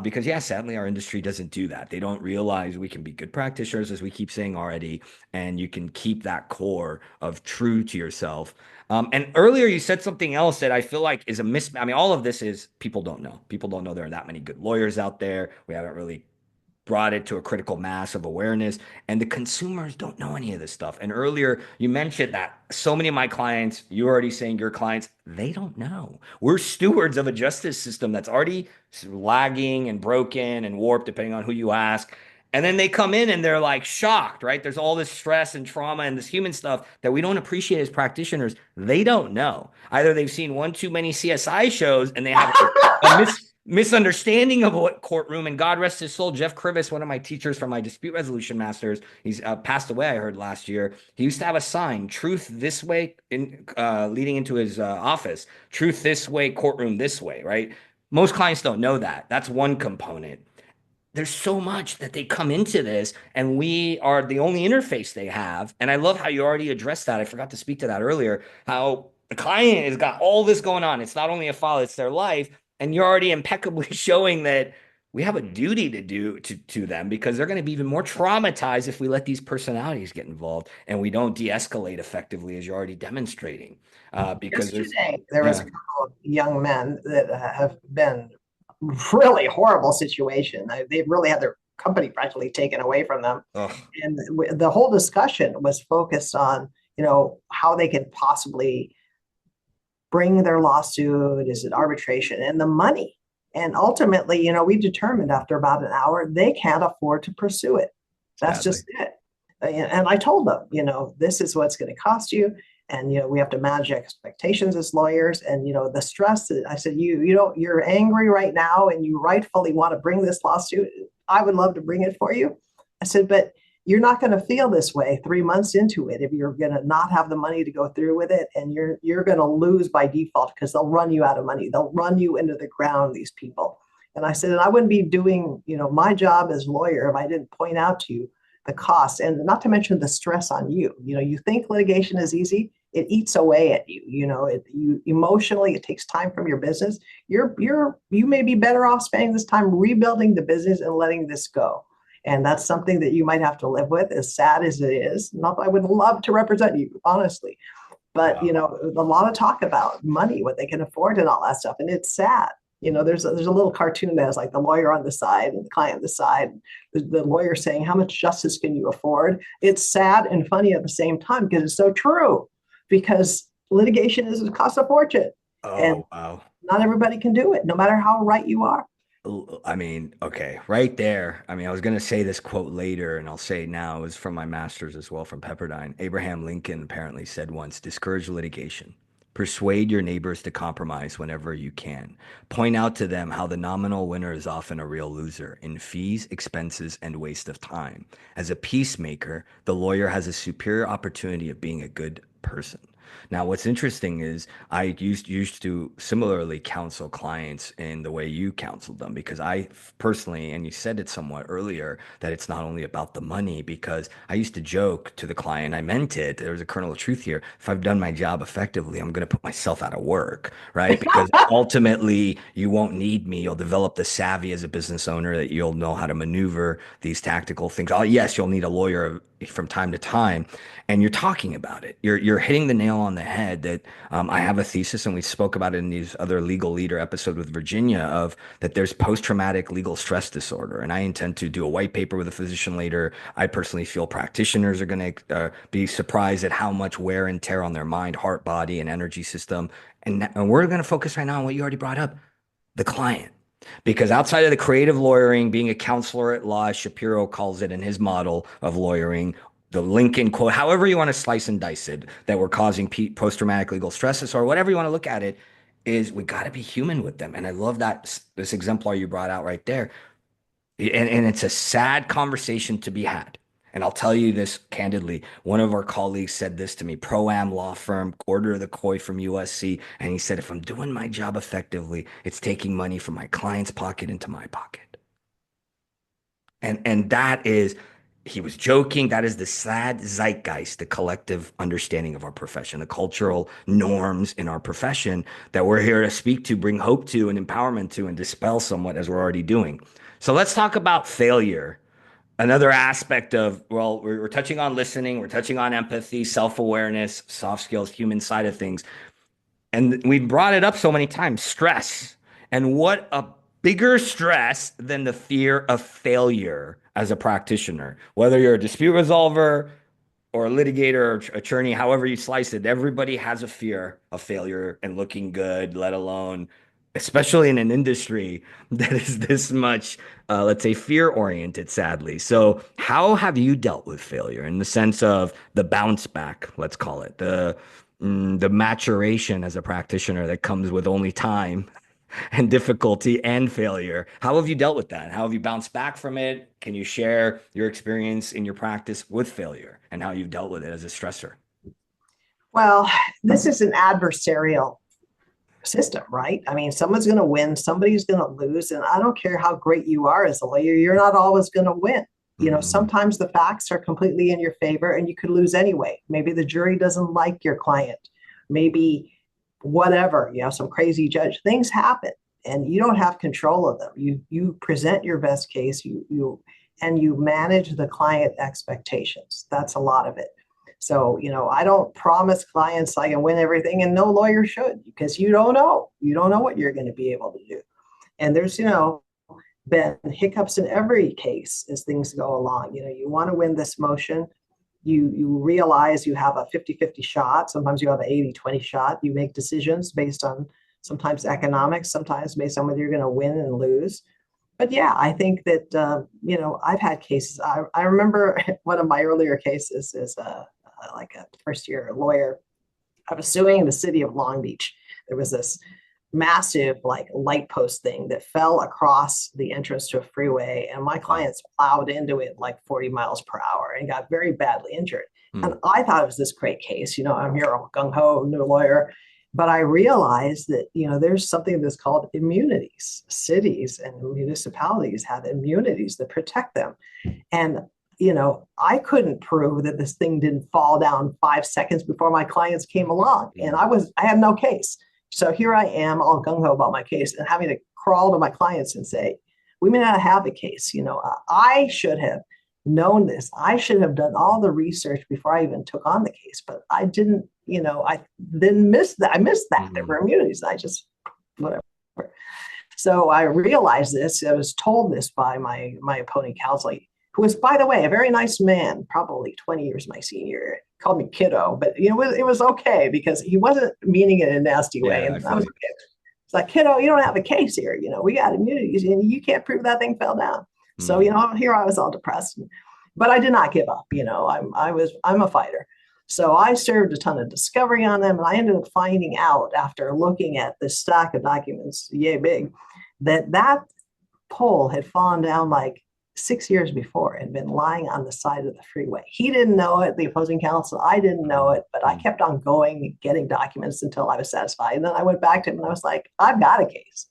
Because, yeah, sadly, our industry doesn't do that. They don't realize we can be good practitioners, as we keep saying already, and you can keep that core of true to yourself. And earlier you said something else that I feel like is a miss. I mean, all of this is people don't know. People don't know there are that many good lawyers out there. We haven't really brought it to a critical mass of awareness, and the consumers don't know any of this stuff. And earlier you mentioned that so many of my clients, you're already saying your clients, they don't know. We're stewards of a justice system that's already lagging and broken and warped, depending on who you ask. And then they come in and they're like shocked, right? There's all this stress and trauma and this human stuff that we don't appreciate as practitioners. They don't know. Either they've seen one too many CSI shows and they have a misunderstanding of what courtroom, and God rest his soul, Jeff Crivis, one of my teachers from my dispute resolution masters, he's passed away, I heard last year. He used to have a sign, truth this way, leading into his office, truth this way, courtroom this way, right? Most clients don't know that. That's one component. There's so much that they come into this, and we are the only interface they have. And I love how you already addressed that. I forgot to speak to that earlier, how the client has got all this going on. It's not only a file, it's their life. And you're already impeccably showing that we have a duty to do to them, because they're going to be even more traumatized if we let these personalities get involved and we don't de-escalate effectively, as you're already demonstrating. Because there's, Yesterday, there was yeah. a couple of young men that have been really horrible situation. They've really had their company practically taken away from them. Ugh, And the whole discussion was focused on, how they could possibly bring their lawsuit. Is it arbitration and the money? And ultimately, we determined after about an hour, they can't afford to pursue it. That's sadly. just it. And I told them, this is what's going to cost you. And, we have to manage expectations as lawyers. And, the stress that I said, you're angry right now and you rightfully want to bring this lawsuit. I would love to bring it for you. I said, but you're not going to feel this way 3 months into it if you're going to not have the money to go through with it, and you're going to lose by default because they'll run you out of money. They'll run you into the ground, these people. And I said, and I wouldn't be doing my job as lawyer if I didn't point out to you the cost, and not to mention the stress on you. You think litigation is easy, it eats away at you. You emotionally, it takes time from your business. You may be better off spending this time rebuilding the business and letting this go. And that's something that you might have to live with, as sad as it is. Not that I would love to represent you, honestly, but Wow. a lot of talk about money, what they can afford, and all that stuff. And it's sad. There's a little cartoon that has like the lawyer on the side and the client on the side. The lawyer saying, "How much justice can you afford?" It's sad and funny at the same time because it's so true. Because litigation is it costs a fortune, and Oh, wow. not everybody can do it, no matter how right you are. I mean, okay, right there. I mean, I was going to say this quote later, and I'll say it now. It was from my master's as well from Pepperdine. Abraham Lincoln apparently said once, discourage litigation. Persuade your neighbors to compromise whenever you can. Point out to them how the nominal winner is often a real loser in fees, expenses, and waste of time. As a peacemaker, the lawyer has a superior opportunity of being a good person. Now, what's interesting is I used to similarly counsel clients in the way you counseled them because I personally, and you said it somewhat earlier, that it's not only about the money because I used to joke to the client, I meant it. There was a kernel of truth here. If I've done my job effectively, I'm going to put myself out of work, right? Because ultimately you won't need me. You'll develop the savvy as a business owner that you'll know how to maneuver these tactical things. Oh, yes, you'll need a lawyer from time to time, and you're talking about it. You're hitting the nail on the head that I have a thesis, and we spoke about it in these other legal leader episode with Virginia of that there's post-traumatic legal stress disorder, and I intend to do a white paper with a physician later. I personally feel practitioners are going to be surprised at how much wear and tear on their mind, heart, body, and energy system. And we're going to focus right now on what you already brought up, the client. Because outside of the creative lawyering, being a counselor at law, Shapiro calls it in his model of lawyering, the Lincoln quote, however you want to slice and dice it, that we're causing post-traumatic legal stresses or whatever you want to look at it, is we got to be human with them. And I love that this exemplar you brought out right there. And it's a sad conversation to be had. And I'll tell you this candidly. One of our colleagues said this to me, Pro-Am law firm, quarter of the Coy from USC. And he said, if I'm doing my job effectively, it's taking money from my client's pocket into my pocket. And that is, he was joking. That is the sad zeitgeist, the collective understanding of our profession, the cultural norms in our profession that we're here to speak to, bring hope to, and empowerment to, and dispel somewhat as we're already doing. So let's talk about failure. Another aspect of, well, we're touching on listening, we're touching on empathy, self-awareness, soft skills, human side of things. And we brought it up so many times, stress. And what a bigger stress than the fear of failure as a practitioner, whether you're a dispute resolver or a litigator or attorney, however you slice it, everybody has a fear of failure and looking good, let alone, especially in an industry that is this much, let's say, fear oriented, sadly. So, how have you dealt with failure in the sense of the bounce back, let's call it, the maturation as a practitioner that comes with only time and difficulty and failure? How have you dealt with that? How have you bounced back from it? Can you share your experience in your practice with failure and how you've dealt with it as a stressor? Well, this is an adversarial system, right? I mean, someone's going to win, somebody's going to lose. And I don't care how great you are as a lawyer, you're not always going to win. You know, sometimes the facts are completely in your favor and you could lose anyway. Maybe the jury doesn't like your client. Maybe whatever, you know, some crazy judge. Things happen and you don't have control of them. You present your best case, you manage the client expectations. That's a lot of it. So, you know, I don't promise clients I can win everything, and no lawyer should, because you don't know. You don't know what you're going to be able to do. And there's, you know, been hiccups in every case as things go along. You know, you want to win this motion. You realize you have a 50-50 shot. Sometimes you have an 80-20 shot. You make decisions based on sometimes economics, sometimes based on whether you're going to win and lose. But yeah, I think that, you know, I've had cases. I remember one of my earlier cases is like a first year lawyer. I was suing the city of Long Beach. There was this massive like light post thing that fell across the entrance to a freeway, and my clients plowed into it like 40 miles per hour and got very badly injured. And I thought it was this great case. You know, I'm here, gung-ho, new lawyer. But I realized that, you know, there's something that's called immunities. Cities and municipalities have immunities that protect them. And, you know, I couldn't prove that this thing didn't fall down 5 seconds before my clients came along. And I had no case. So here I am all gung-ho about my case and having to crawl to my clients and say, we may not have a case. You know, I should have known this. I should have done all the research before I even took on the case, but I didn't, you know, I didn't miss that. I missed that. There were immunities. I just, whatever. So I realized this. I was told this by my opponent counsel, who was, by the way, a very nice man, probably 20 years my senior. Called me kiddo, but you know, it was okay because he wasn't meaning it in a nasty way. Yeah, and I was okay. It's like, kiddo, you don't have a case here. We got immunities and you can't prove that thing fell down. So, Mm. here I was all depressed, but I did not give up. I'm a fighter. So I served a ton of discovery on them. And I ended up finding out after looking at this stack of documents, yay big, that pole had fallen down like 6 years before and been lying on the side of the freeway. He didn't know it, the opposing counsel. I didn't know it, but I kept on going, getting documents until I was satisfied. And then I went back to him and I was like, I've got a case.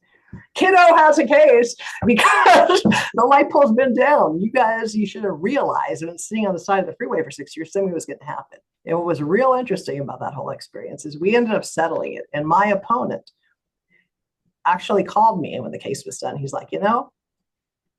Kiddo has a case because the light pole's been down. You should have realized when sitting on the side of the freeway for 6 years, something was going to happen. And what was real interesting about that whole experience is we ended up settling it. And my opponent actually called me when the case was done. He's like,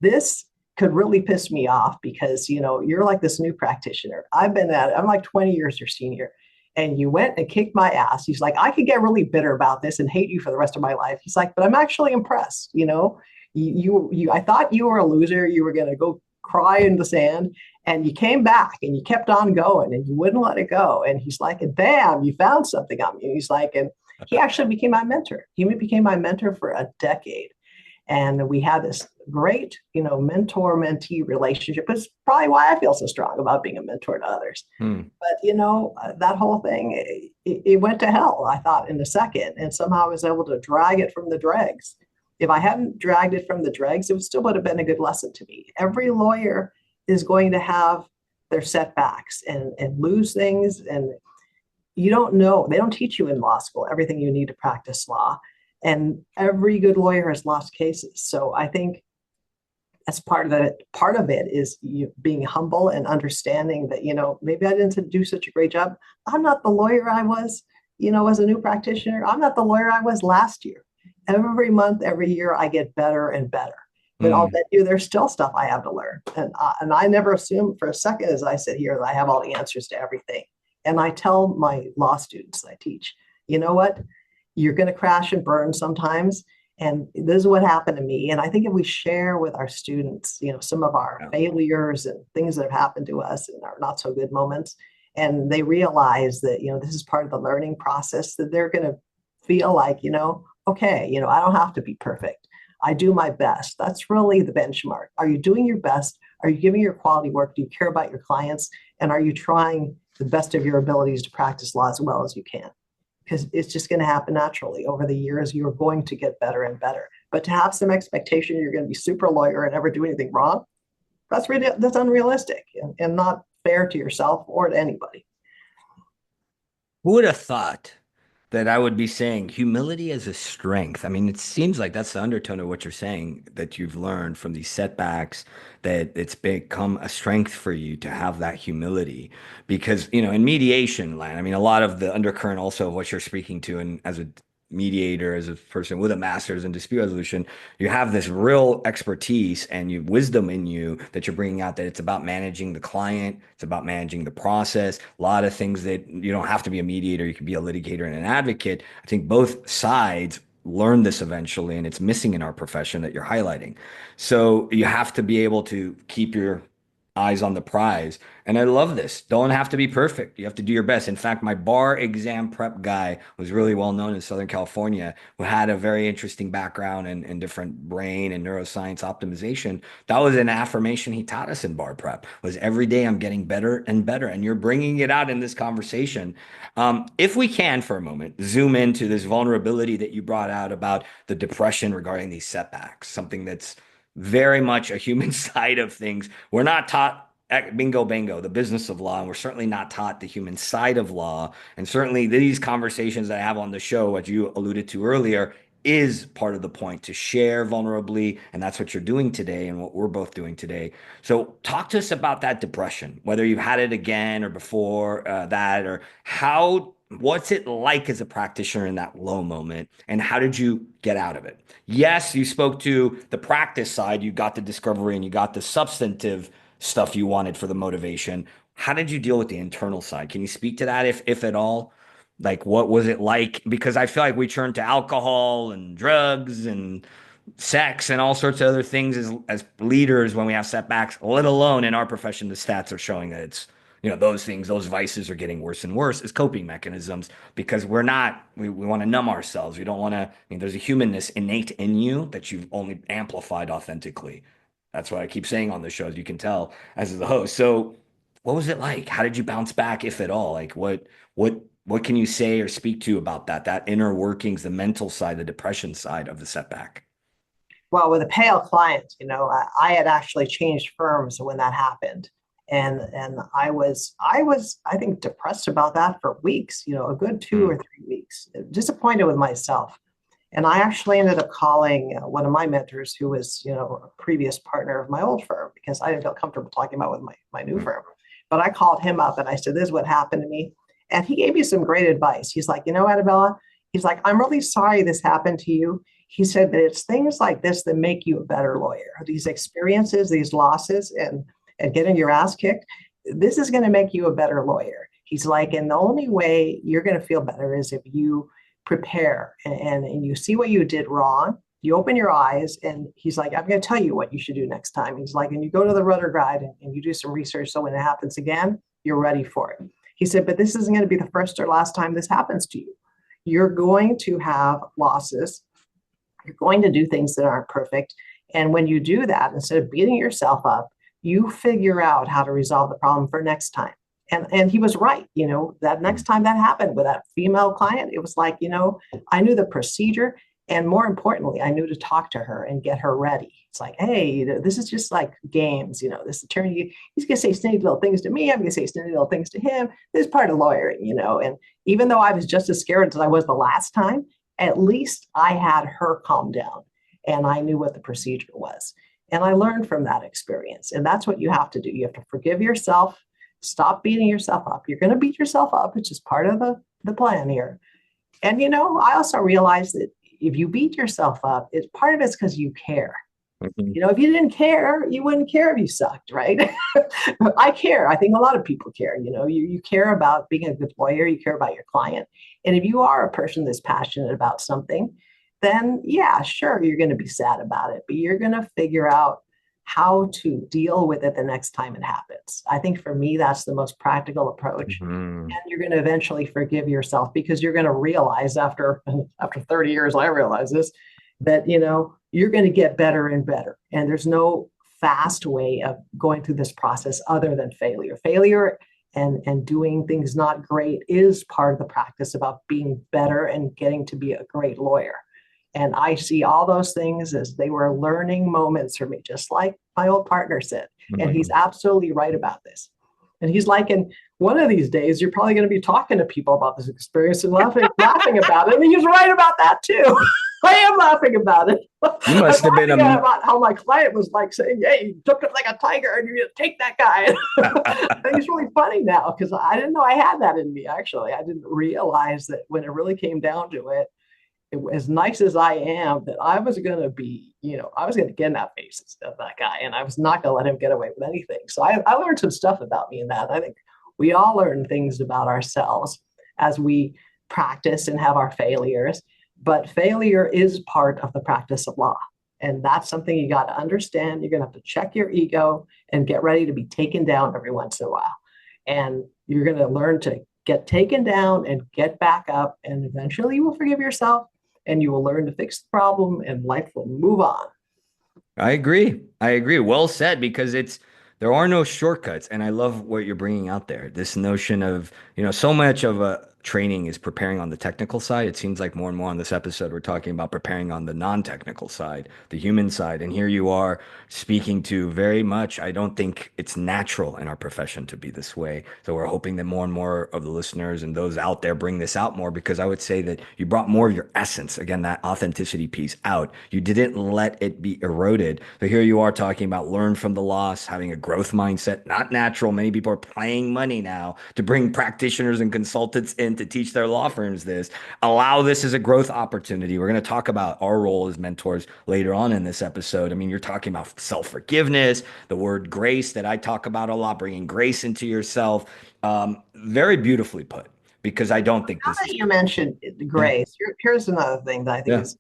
this could really piss me off because, you're like this new practitioner. I've been at it. I'm like 20 years your senior. And you went and kicked my ass. He's like, I could get really bitter about this and hate you for the rest of my life. He's like, but I'm actually impressed. I thought you were a loser. You were going to go cry in the sand and you came back and you kept on going and you wouldn't let it go. And he's like, and bam, you found something on me. He's like, and he actually became my mentor. He became my mentor for a decade. And we had this great, mentor-mentee relationship. It's probably why I feel so strong about being a mentor to others. But, that whole thing, it went to hell, I thought, in a second. And somehow I was able to drag it from the dregs. If I hadn't dragged it from the dregs, it still would have been a good lesson to me. Every lawyer is going to have their setbacks and lose things. And you don't know, they don't teach you in law school everything you need to practice law. And every good lawyer has lost cases. So I think that's part of it. Part of it is you being humble and understanding that, maybe I didn't do such a great job. I'm not the lawyer I was, as a new practitioner. I'm not the lawyer I was last year. Every month, every year, I get better and better. But I'll bet you there's still stuff I have to learn. And I never assume for a second as I sit here that I have all the answers to everything. And I tell my law students I teach, you know what? You're going to crash and burn sometimes. And this is what happened to me. And I think if we share with our students, some of our failures and things that have happened to us and our not so good moments, and they realize that, this is part of the learning process, that they're going to feel like, okay, I don't have to be perfect. I do my best. That's really the benchmark. Are you doing your best? Are you giving your quality work? Do you care about your clients? And are you trying the best of your abilities to practice law as well as you can? Because it's just going to happen naturally. Over the years, you're going to get better and better. But to have some expectation you're going to be super lawyer and never do anything wrong, that's unrealistic and not fair to yourself or to anybody. Who would have thought that I would be saying humility as a strength? I mean, it seems like that's the undertone of what you're saying, that you've learned from these setbacks, that it's become a strength for you to have that humility. Because, in mediation land, I mean, a lot of the undercurrent also of what you're speaking to, and as a mediator, as a person with a master's in dispute resolution, you have this real expertise and wisdom in you that you're bringing out, that it's about managing the client, it's about managing the process, a lot of things that you don't have to be a mediator, you can be a litigator and an advocate. I think both sides learn this eventually, and it's missing in our profession that you're highlighting. So you have to be able to keep your eyes on the prize. And I love this. Don't have to be perfect. You have to do your best. In fact, my bar exam prep guy was really well known in Southern California, who had a very interesting background in different brain and neuroscience optimization. That was an affirmation he taught us in bar prep, was every day I'm getting better and better. And you're bringing it out in this conversation. If we can, for a moment, zoom into this vulnerability that you brought out about the depression regarding these setbacks, something that's very much a human side of things. We're not taught bingo bango the business of law, and we're certainly not taught the human side of law. And certainly these conversations that I have on the show, as you alluded to earlier, is part of the point, to share vulnerably. And that's what you're doing today and what we're both doing today. So talk to us about that depression, whether you've had it again or before that, or what's it like as a practitioner in that low moment, and how did you get out of it? Yes, you spoke to the practice side, you got the discovery and you got the substantive stuff you wanted for the motivation. How did you deal with the internal side? Can you speak to that, if at all? Like, what was it like? Because I feel like we turn to alcohol and drugs and sex and all sorts of other things as leaders when we have setbacks, let alone in our profession, the stats are showing that it's, those things, those vices are getting worse and worse as coping mechanisms because we want to numb ourselves. We don't want to, there's a humanness innate in you that you've only amplified authentically. That's what I keep saying on the show, as you can tell as the host. So what was it like? How did you bounce back, if at all? Like what can you say or speak to about that inner workings, the mental side, the depression side of the setback? Well, with a pale client, I had actually changed firms when that happened. And I think depressed about that for weeks, a good 2 or 3 weeks, disappointed with myself. And I actually ended up calling one of my mentors who was, a previous partner of my old firm because I didn't feel comfortable talking about with my new firm. But I called him up and I said, this is what happened to me. And he gave me some great advice. He's like, Anabella, he's like, I'm really sorry this happened to you. He said, but it's things like this that make you a better lawyer. These experiences, these losses, and getting your ass kicked, this is going to make you a better lawyer. He's like, and the only way you're going to feel better is if you prepare and you see what you did wrong, you open your eyes, and he's like, I'm going to tell you what you should do next time. He's like, and you go to the rudder guide and you do some research so when it happens again, you're ready for it. He said, but this isn't going to be the first or last time this happens to you. You're going to have losses. You're going to do things that aren't perfect. And when you do that, instead of beating yourself up, you figure out how to resolve the problem for next time. And he was right. That next time that happened with that female client, it was like, I knew the procedure. And more importantly, I knew to talk to her and get her ready. It's like, hey, this is just like games. This attorney, he's going to say snitty little things to me. I'm going to say snitty little things to him. This is part of lawyering, And even though I was just as scared as I was the last time, at least I had her calm down and I knew what the procedure was. And I learned from that experience. And that's what you have to do. You have to forgive yourself, stop beating yourself up. You're going to beat yourself up, which is part of the plan here. And, I also realized that if you beat yourself up, part of it's because you care. Mhm. If you didn't care, you wouldn't care if you sucked, right? I care. I think a lot of people care. You care about being a good lawyer. You care about your client. And if you are a person that's passionate about something, then yeah, sure, you're going to be sad about it, but you're going to figure out how to deal with it the next time it happens. I think for me, that's the most practical approach. Mhm. And you're going to eventually forgive yourself because you're going to realize after 30 years, I realize this, that, you're going to get better and better. And there's no fast way of going through this process other than failure. Failure and doing things not great is part of the practice about being better and getting to be a great lawyer. And I see all those things as they were learning moments for me, just like my old partner said. And he's absolutely right about this. And he's like, and one of these days, you're probably going to be talking to people about this experience and laughing about it. And he's right about that too. I am laughing about it. You must have been about how my client was like saying, "Hey, you took it like a tiger, and you're going to take that guy." I think it's really funny now because I didn't know I had that in me. Actually, I didn't realize that when it really came down to it, as nice as I am, that I was going to be, I was going to get in that face of that guy, and I was not going to let him get away with anything. So I learned some stuff about me in that. I think we all learn things about ourselves as we practice and have our failures, but failure is part of the practice of law. And that's something you got to understand. You're going to have to check your ego and get ready to be taken down every once in a while. And you're going to learn to get taken down and get back up. And eventually you will forgive yourself and you will learn to fix the problem and life will move on. I agree. I agree. Well said, because there are no shortcuts. And I love what you're bringing out there. This notion of, so much of a training is preparing on the technical side. It seems like more and more on this episode, we're talking about preparing on the non-technical side, the human side. And here you are speaking to very much, I don't think it's natural in our profession to be this way. So we're hoping that more and more of the listeners and those out there bring this out more, because I would say that you brought more of your essence, again, that authenticity piece out. You didn't let it be eroded. So here you are talking about learn from the loss, having a growth mindset, not natural. Many people are paying money now to bring practitioners and consultants in to teach their law firms this. Allow this as a growth opportunity. We're going to talk about our role as mentors later on in this episode. I mean, you're talking about self-forgiveness, the word grace that I talk about a lot, bringing grace into yourself. Very beautifully put, because I don't think Now this that is. you mentioned grace, here's another thing that I think Yeah. is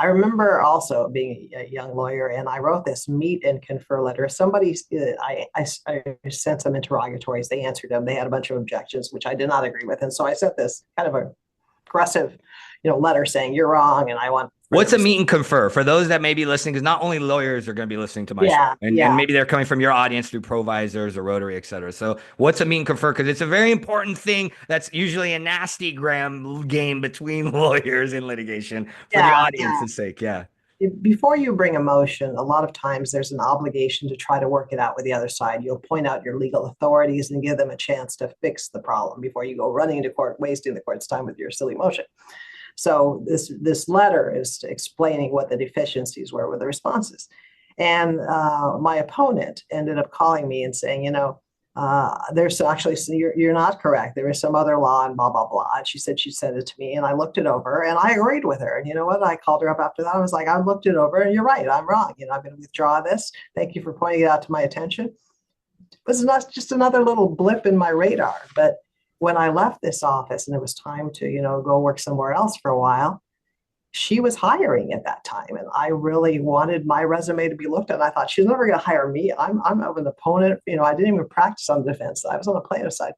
I remember also being a young lawyer, and I wrote this meet and confer letter. Somebody, I sent some interrogatories. They answered them. They had a bunch of objections, which I did not agree with, and so I sent this kind of aggressive, letter saying you're wrong, and I want What's a further. meet and confer for those that may be listening? Because not only lawyers are going to be listening to my show, Yeah, and yeah. maybe they're coming from your audience through Provisors or Rotary, et cetera. So, what's a meet and confer? Because it's a very important thing. That's usually a nasty game between lawyers in litigation for the Yeah, yeah. audience's sake. Yeah. Before you bring a motion, a lot of times there's an obligation to try to work it out with the other side. You'll point out your legal authorities and give them a chance to fix the problem before you go running into court, wasting the court's time with your silly motion. So this letter is explaining what the deficiencies were with the responses. And my opponent ended up calling me and saying, there's actually, you're not correct. There is some other law and blah, blah, blah. And she said she sent it to me, and I looked it over and I agreed with her. And you know what? I called her up after that. I was like, I looked it over and you're right. I'm wrong. I'm going to withdraw this. Thank you for pointing it out to my attention. This is not just another little blip in my radar. But when I left this office and it was time to, go work somewhere else for a while, she was hiring at that time. And I really wanted my resume to be looked at. And I thought, she's never going to hire me. I'm an opponent. I didn't even practice on the defense. I was on the plaintiff side.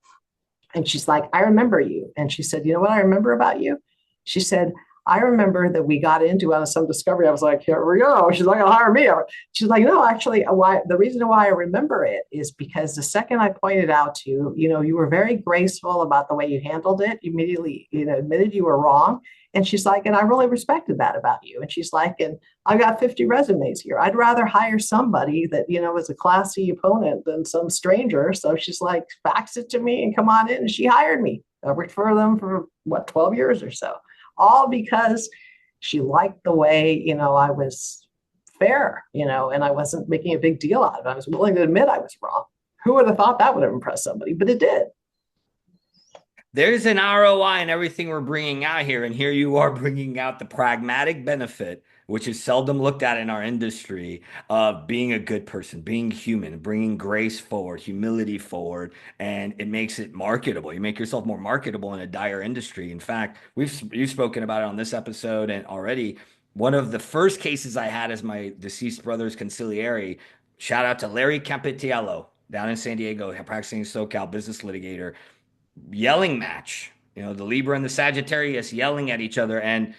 And she's like, I remember you. And she said, you know what I remember about you? She said, I remember that we got into out of some discovery. I was like, here we go. She's like, I'll hire me. She's like, no, actually, the reason why I remember it is because the second I pointed out to you, you were very graceful about the way you handled it. You immediately, admitted you were wrong. And she's like, and I really respected that about you. And she's like, and I've got 50 resumes here. I'd rather hire somebody that, is a classy opponent than some stranger. So she's like, fax it to me and come on in. And she hired me. I worked for them for 12 years or so, all because she liked the way, I was fair, and I wasn't making a big deal out of it. I was willing to admit I was wrong. Who would have thought that would have impressed somebody? But it did. There's an ROI in everything we're bringing out here. And here you are bringing out the pragmatic benefit, which is seldom looked at in our industry, of being a good person, being human, bringing grace forward, humility forward, and it makes it marketable. You make yourself more marketable in a dire industry. In fact, you've spoken about it on this episode and already. One of the first cases I had as my deceased brother's conciliary, shout out to Larry Campitiello down in San Diego, practicing SoCal, business litigator, yelling match. The Libra and the Sagittarius yelling at each other, and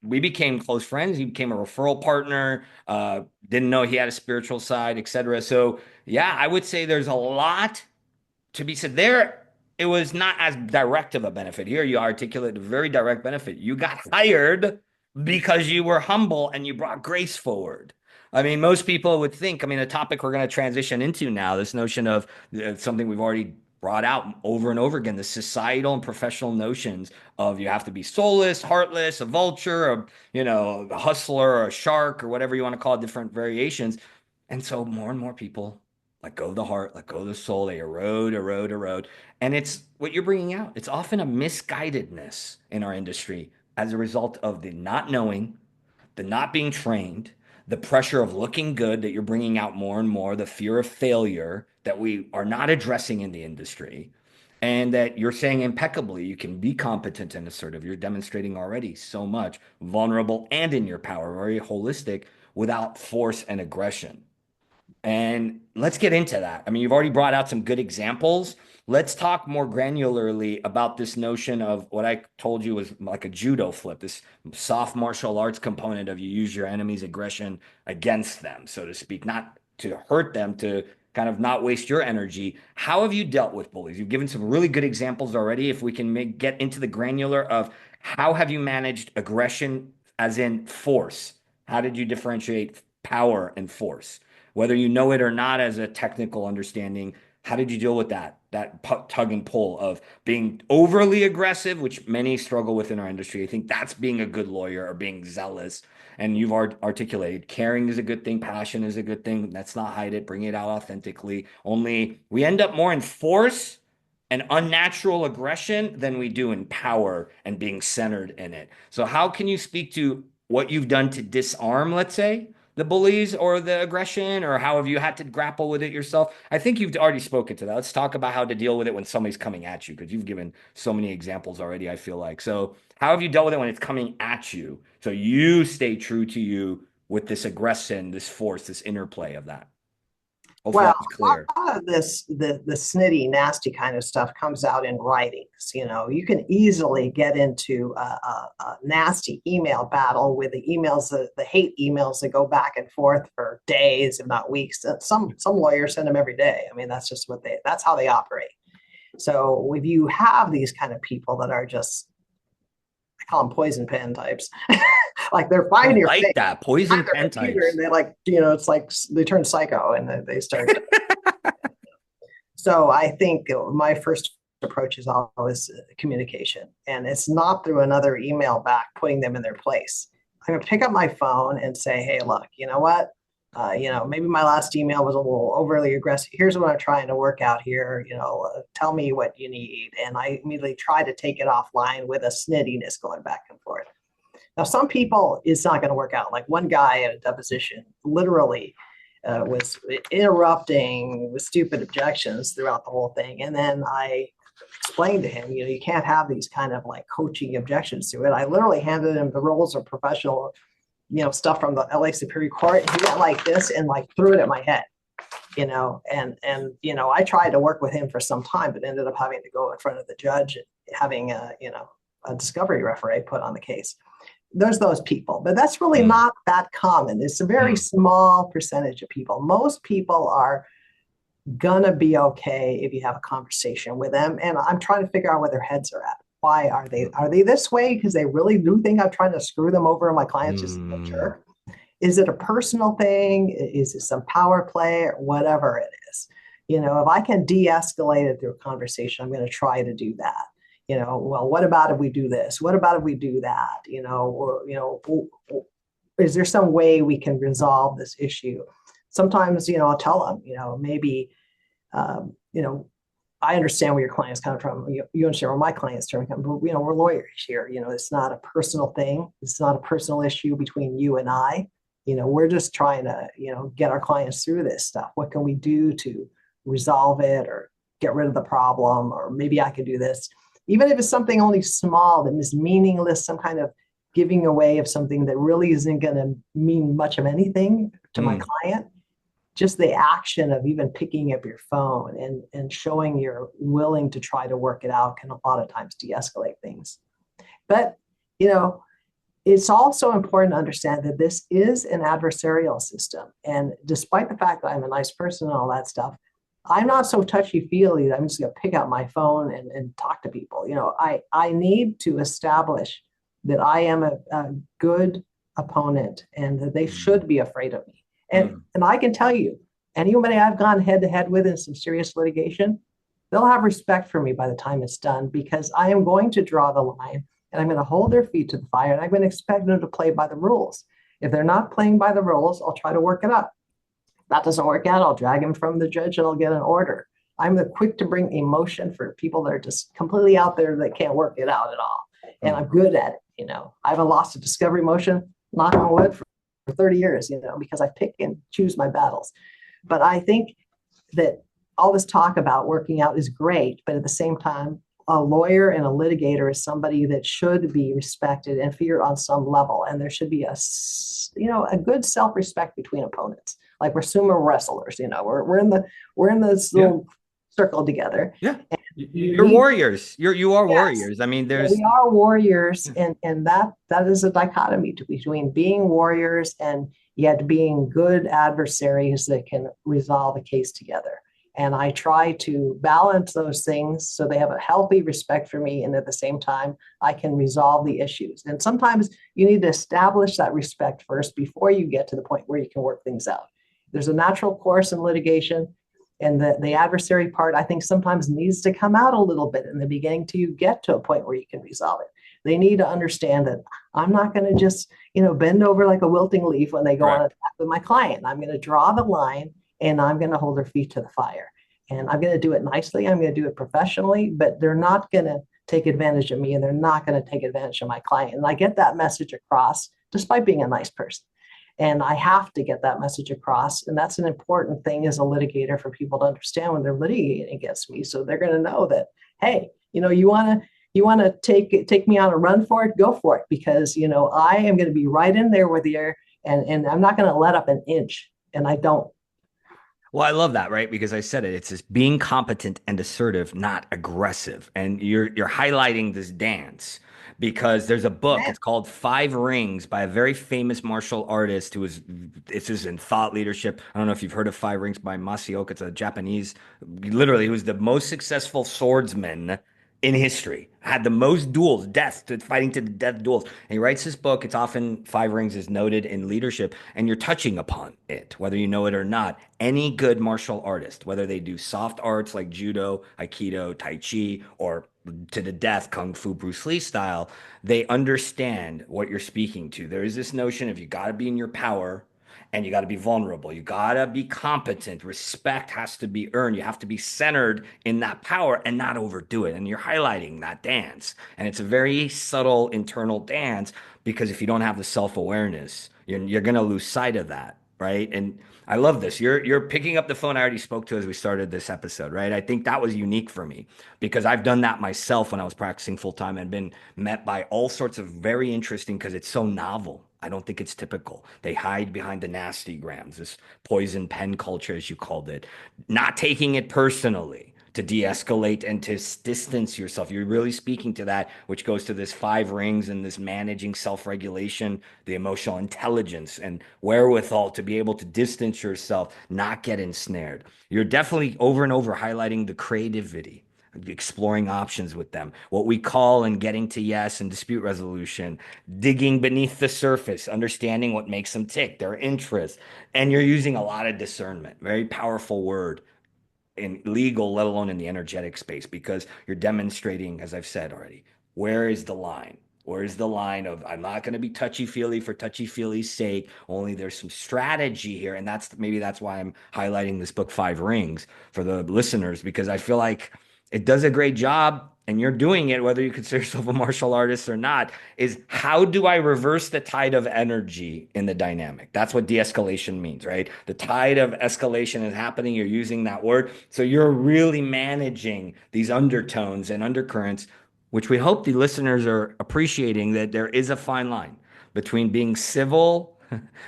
we became close friends. He became a referral partner. Didn't know he had a spiritual side, etc. So yeah, I would say there's a lot to be said there. It was not as direct of a benefit. Here you articulate a very direct benefit. You got hired because you were humble and you brought grace forward. I mean, most people would think, the topic we're going to transition into now, this notion of something we've already brought out over and over again, the societal and professional notions of you have to be soulless, heartless, a vulture, a hustler, or a shark, or whatever you want to call it, different variations. And so more and more people let go of the heart, let go of the soul. They erode. And it's what you're bringing out. It's often a misguidedness in our industry as a result of the not knowing, the not being trained, the pressure of looking good that you're bringing out more and more, the fear of failure that we are not addressing in the industry, and that you're saying impeccably you can be competent and assertive. You're demonstrating already so much, vulnerable and in your power, very holistic, without force and aggression. And let's get into that. You've already brought out some good examples. Let's talk more granularly about this notion of what I told you was like a judo flip, this soft martial arts component of you use your enemy's aggression against them, so to speak, not to hurt them, to kind of not waste your energy. How have you dealt with bullies? You've given some really good examples already. If we can get into the granular of how have you managed aggression as in force? How did you differentiate power and force? Whether you know it or not as a technical understanding, how did you deal with that tug and pull of being overly aggressive, which many struggle with in our industry? I think that's being a good lawyer or being zealous. And you've articulated caring is a good thing, passion is a good thing. Let's not hide it, bring it out authentically. Only we end up more in force and unnatural aggression than we do in power and being centered in it. So how can you speak to what you've done to disarm, let's say, the bullies or the aggression, or how have you had to grapple with it yourself? I think you've already spoken to that. Let's talk about how to deal with it when somebody's coming at you, because you've given so many examples already, I feel like. So, how have you dealt with it when it's coming at you? So you stay true to you with this aggression, this force, this interplay of that. Hopefully Well, that was clear. a lot of this, the snitty, nasty kind of stuff comes out in writings. You can easily get into a nasty email battle with the emails, the hate emails that go back and forth for days, if not weeks. Some lawyers send them every day. I mean, that's just that's how they operate. So if you have these kind of people that are just, I call them poison pen types, like they're I finding your like face that. Poison their pen computer, and types. they like, it's like they turn psycho and they start. So I think my first approach is always communication, and it's not through another email back putting them in their place. I'm gonna pick up my phone and say, hey, look, you know what? Maybe my last email was a little overly aggressive. Here's what I'm trying to work out here. Tell me what you need. And I immediately try to take it offline with a snittiness going back and forth. Now, some people, it's not going to work out. Like one guy at a deposition literally was interrupting with stupid objections throughout the whole thing. And then I explained to him, you can't have these kind of like coaching objections to it. I literally handed him the rules of professional, stuff from the LA Superior Court. And he went like this and like threw it at my head, and I tried to work with him for some time, but ended up having to go in front of the judge and having a discovery referee put on the case. There's those people, but that's really not that common. It's a very small percentage of people. Most people are gonna be okay if you have a conversation with them. And I'm trying to figure out where their heads are at. Why are they this way? Because they really do think I'm trying to screw them over and my client's just a jerk. Is it a personal thing? Is it some power play or whatever it is? If I can de-escalate it through a conversation, I'm going to try to do that. Well, what about if we do this? What about if we do that? Is there some way we can resolve this issue? Sometimes, I'll tell them, maybe, I understand where your client's coming from. You understand where my client's coming from. But, we're lawyers here. It's not a personal thing. It's not a personal issue between you and I. We're just trying to, get our clients through this stuff. What can we do to resolve it or get rid of the problem? Or maybe I could do this. Even if it's something only small that is meaningless, some kind of giving away of something that really isn't going to mean much of anything to my client. Just the action of even picking up your phone and showing you're willing to try to work it out can a lot of times de-escalate things. But, it's also important to understand that this is an adversarial system. And despite the fact that I'm a nice person and all that stuff, I'm not so touchy-feely that I'm just going to pick out my phone and talk to people. I need to establish that I am a good opponent and that they should be afraid of me. And I can tell you, anybody I've gone head-to-head with in some serious litigation, they'll have respect for me by the time it's done, because I am going to draw the line and I'm going to hold their feet to the fire, and I'm going to expect them to play by the rules. If they're not playing by the rules, I'll try to work it out. If that doesn't work out, I'll drag him from the judge and I'll get an order. I'm the quick to bring emotion for people that are just completely out there that can't work it out at all. And I'm good at it. I haven't lost a discovery motion, knock on wood, for 30 years, because I pick and choose my battles. But I think that all this talk about working out is great, but at the same time, a lawyer and a litigator is somebody that should be respected and feared on some level. And there should be a good self-respect between opponents. Like we're sumo wrestlers, we're in this little circle together. Yeah. You're warriors. You are warriors. I mean, we are warriors, and that is a dichotomy between being warriors and yet being good adversaries that can resolve a case together. And I try to balance those things so they have a healthy respect for me, and at the same time, I can resolve the issues. And sometimes you need to establish that respect first before you get to the point where you can work things out. There's a natural course in litigation, and the adversary part, I think, sometimes needs to come out a little bit in the beginning till you get to a point where you can resolve it. They need to understand that I'm not going to just, bend over like a wilting leaf when they go on attack with my client. I'm going to draw the line, and I'm going to hold their feet to the fire. And I'm going to do it nicely. I'm going to do it professionally, but they're not going to take advantage of me, and they're not going to take advantage of my client. And I get that message across despite being a nice person. And I have to get that message across. And that's an important thing as a litigator for people to understand when they're litigating against me. So they're going to know that, hey, you want to take me on a run for it, go for it, because I am going to be right in there with you, and I'm not going to let up an inch, and I don't. Well, I love that, right? Because I said it. It's this being competent and assertive, not aggressive. And you're highlighting this dance because there's a book. Man, It's called Five Rings by a very famous martial artist who is this is in thought leadership. I don't know if you've heard of Five Rings by Masaoka. It's a Japanese, literally, who's the most successful swordsman in history. Had the most duels, fighting to the death duels. And he writes this book. It's often Five Rings is noted in leadership, and you're touching upon it, whether you know it or not. Any good martial artist, whether they do soft arts like judo, aikido, tai chi, or to the death, kung fu, Bruce Lee style, they understand what you're speaking to. There is this notion of you got to be in your power and you got to be vulnerable. You got to be competent. Respect has to be earned. You have to be centered in that power and not overdo it. And you're highlighting that dance. And it's a very subtle internal dance because if you don't have the self-awareness, you're going to lose sight of that, right? And I love this. You're picking up the phone I already spoke to as we started this episode, right? I think that was unique for me because I've done that myself when I was practicing full time and been met by all sorts of very interesting because it's so novel. I don't think it's typical. They hide behind the nasty grams, this poison pen culture, as you called it, not taking it personally to de-escalate and to distance yourself. You're really speaking to that, which goes to this five rings and this managing self-regulation, the emotional intelligence and wherewithal to be able to distance yourself, not get ensnared. You're definitely over and over highlighting the creativity, exploring options with them, what we call in getting to yes and dispute resolution, digging beneath the surface, understanding what makes them tick, their interests. And you're using a lot of discernment, very powerful word in legal, let alone in the energetic space, because you're demonstrating, as I've said already, where is the line? Where is the line of I'm not going to be touchy-feely for touchy-feely's sake, only there's some strategy here. And that's why I'm highlighting this book, Five Rings, for the listeners, because I feel like it does a great job and you're doing it, whether you consider yourself a martial artist or not, is how do I reverse the tide of energy in the dynamic? That's what de-escalation means, right? The tide of escalation is happening. You're using that word. So you're really managing these undertones and undercurrents, which we hope the listeners are appreciating that there is a fine line between being civil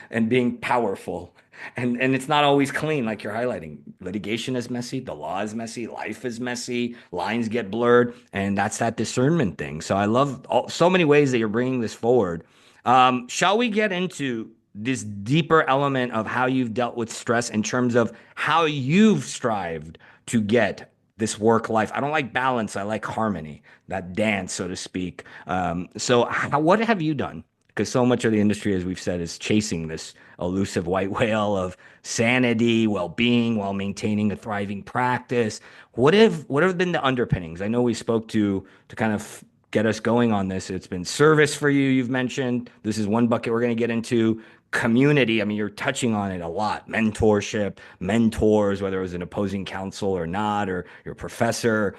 and being powerful. And it's not always clean, like you're highlighting. Litigation is messy, the law is messy, life is messy, lines get blurred, and that's that discernment thing. So I love so many ways that you're bringing this forward. Shall we get into this deeper element of how you've dealt with stress in terms of how you've strived to get this work life? I don't like balance, I like harmony, that dance, so to speak. What have you done? Because so much of the industry, as we've said, is chasing this elusive white whale of sanity, well-being, while maintaining a thriving practice. What have been the underpinnings? I know we spoke to kind of get us going on this. It's been service for you, you've mentioned. This is one bucket we're going to get into. Community, I mean, you're touching on it a lot. Mentorship, mentors, whether it was an opposing counsel or not, or your professor.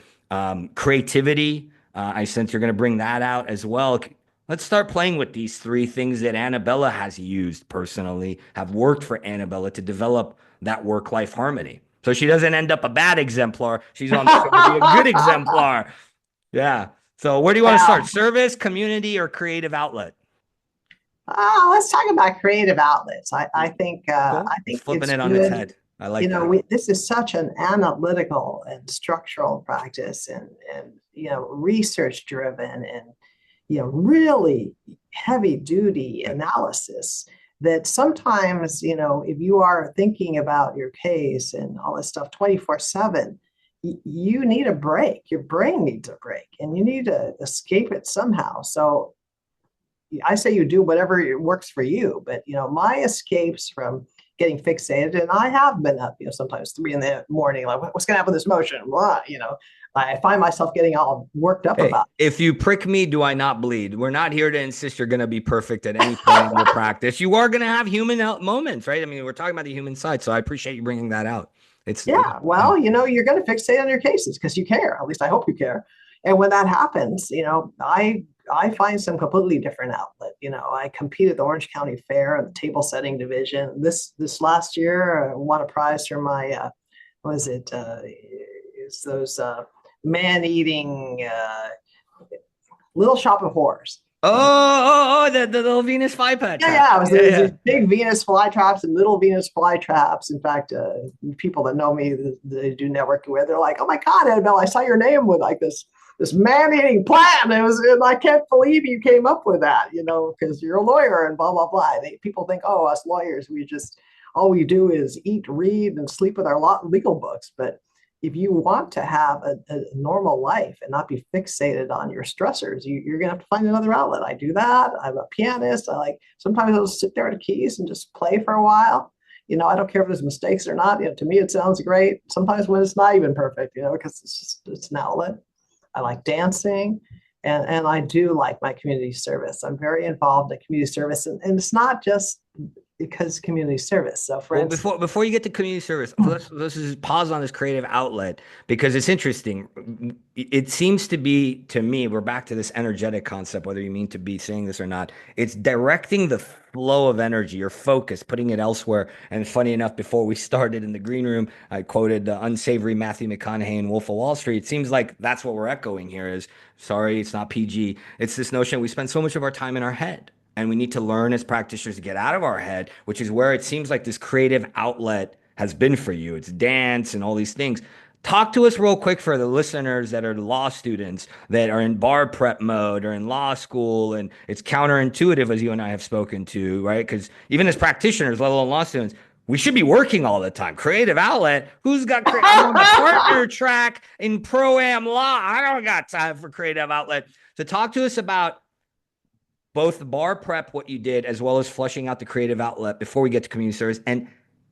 Creativity, I sense you're going to bring that out as well. Let's start playing with these three things that Anabella has used personally, have worked for Anabella to develop that work-life harmony. So she doesn't end up a bad exemplar. She's on the show to be a good exemplar. Yeah. So where do you want to start? Wow. Service, community, or creative outlet? Let's talk about creative outlets. I think Cool. I Just think flipping it's it on its good. head. I like that. This is such an analytical and structural practice, and research driven, and really heavy duty analysis, that sometimes, if you are thinking about your case and all this stuff 24/7, you need a break. Your brain needs a break, and you need to escape it somehow. So I say you do whatever works for you, but my escapes from getting fixated, and I have been up, sometimes 3 in the morning, like what's going to happen with this motion? Blah, I find myself getting all worked up Hey, about if you prick me, do I not bleed? We're not here to insist you're going to be perfect at any point in your practice. You are going to have human moments, right? I mean, we're talking about the human side, so I appreciate you bringing that out. It's Yeah, yeah. well, you're going to fixate on your cases because you care. At least I hope you care. And when that happens, I I find some completely different outlet. I compete at the Orange County Fair in the table setting division. This last year, I won a prize for my what is it? It's those man-eating Little Shop of Horrors. The little Venus flytrap. Yeah, it was, Yeah, yeah. these big Venus flytraps and little Venus flytraps. In fact, people that know me, they do networking with, they're like, "Oh my God, Annabelle, I saw your name with like this man-eating plant. And I can't believe you came up with that, because you're a lawyer and blah, blah, blah." People think, oh, us lawyers, all we do is eat, read, and sleep with our legal books. But if you want to have a normal life and not be fixated on your stressors, you're going to have to find another outlet. I do that. I'm a pianist. Sometimes I'll sit there at the keys and just play for a while. I don't care if there's mistakes or not. To me, it sounds great. Sometimes when it's not even perfect, because it's an outlet. I like dancing, and I do like my community service. I'm very involved in community service, and it's not just because community service. So for instance, before you get to community service, let's just pause on this creative outlet, because it's interesting. It seems to be, to me, we're back to this energetic concept, whether you mean to be saying this or not. It's directing the flow of energy, your focus, putting it elsewhere. And funny enough, before we started in the green room, I quoted the unsavory Matthew McConaughey in Wolf of Wall Street. It seems like that's what we're echoing here is, sorry, it's not PG. It's this notion we spend so much of our time in our head. And we need to learn as practitioners to get out of our head, which is where it seems like this creative outlet has been for you. It's dance and all these things. Talk to us real quick for the listeners that are law students that are in bar prep mode or in law school. And it's counterintuitive, as you and I have spoken to, right? Because even as practitioners, let alone law students, we should be working all the time. Creative outlet. Who's got I'm on the partner track in pro-am law? I don't got time for creative outlet. So talk to us about both the bar prep, what you did, as well as flushing out the creative outlet before we get to community service. And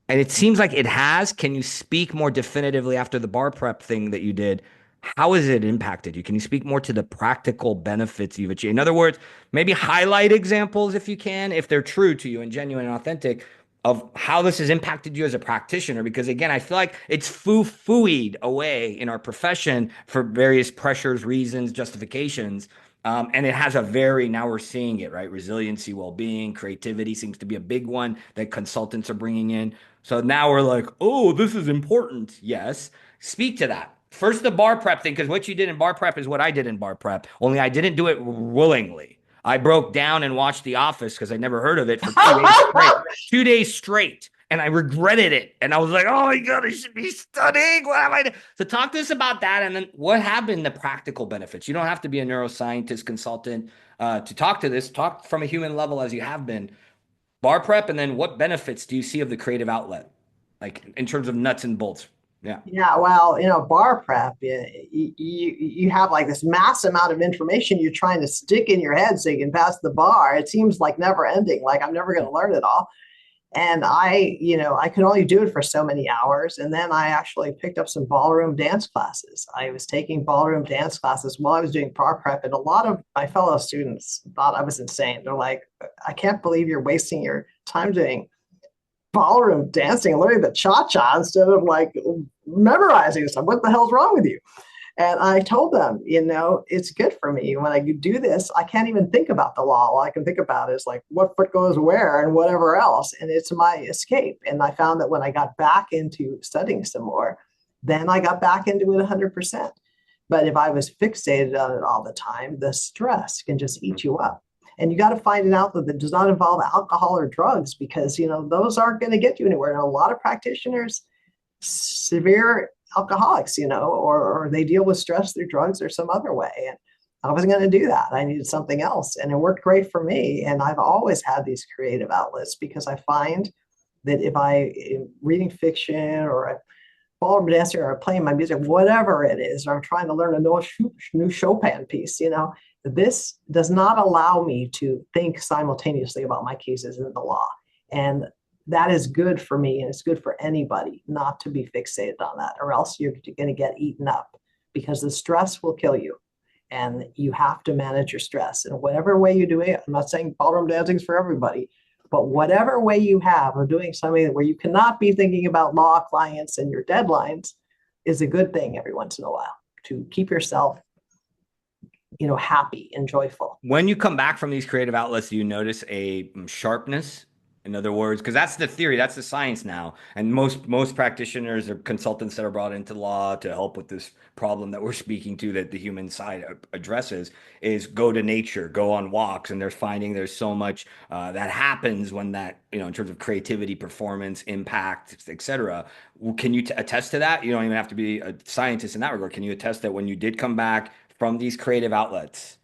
it seems like it has. Can you speak more definitively after the bar prep thing that you did? How has it impacted you? Can you speak more to the practical benefits you've achieved? In other words, maybe highlight examples if you can, if they're true to you and genuine and authentic, of how this has impacted you as a practitioner. Because again, I feel like it's foo-fooed away in our profession for various pressures, reasons, justifications. And it has now we're seeing it, right? Resiliency, well-being, creativity seems to be a big one that consultants are bringing in. So now we're like, oh, this is important. Yes. Speak to that. First, the bar prep thing, because what you did in bar prep is what I did in bar prep, only I didn't do it willingly. I broke down and watched The Office because I never heard of it for 2 days straight. 2 days straight. And I regretted it. And I was like, oh my God, I should be studying. What am I doing? So talk to us about that. And then what have been the practical benefits? You don't have to be a neuroscientist consultant to talk to this. Talk from a human level as you have been. Bar prep, and then what benefits do you see of the creative outlet? Like in terms of nuts and bolts. Yeah. Yeah, well, bar prep, you have like this mass amount of information you're trying to stick in your head so you can pass the bar. It seems like never ending, like I'm never going to learn it all. And I could only do it for so many hours. And then I actually picked up some ballroom dance classes. I was taking ballroom dance classes while I was doing bar prep. And a lot of my fellow students thought I was insane. They're like, I can't believe you're wasting your time doing ballroom dancing, learning the cha-cha instead of like memorizing stuff. What the hell's wrong with you? And I told them, it's good for me. When I do this, I can't even think about the law. All I can think about is like what foot goes where and whatever else. And it's my escape. And I found that when I got back into studying some more, then I got back into it 100%. But if I was fixated on it all the time, the stress can just eat you up. And you got to find an outlet that does not involve alcohol or drugs, because, those aren't going to get you anywhere. And a lot of practitioners, severe alcoholics, or they deal with stress through drugs or some other way. And I wasn't going to do that. I needed something else. And it worked great for me. And I've always had these creative outlets because I find that if I am reading fiction or a ballroom dancing or playing my music, whatever it is, or I'm trying to learn a new Chopin piece, this does not allow me to think simultaneously about my cases in the law. And that is good for me, and it's good for anybody not to be fixated on that, or else you're going to get eaten up, because the stress will kill you, and you have to manage your stress. And whatever way you do it, I'm not saying ballroom dancing is for everybody, but whatever way you have of doing something where you cannot be thinking about law clients and your deadlines is a good thing every once in a while to keep yourself happy and joyful. When you come back from these creative outlets, do you notice a sharpness? In other words, because that's the theory, that's the science now. And most practitioners or consultants that are brought into law to help with this problem that we're speaking to, that the human side addresses, is go to nature, go on walks, and they're finding there's so much that happens when that, in terms of creativity, performance, impact, etc. Can you attest to that? You don't even have to be a scientist in that regard. Can you attest that when you did come back from these creative outlets?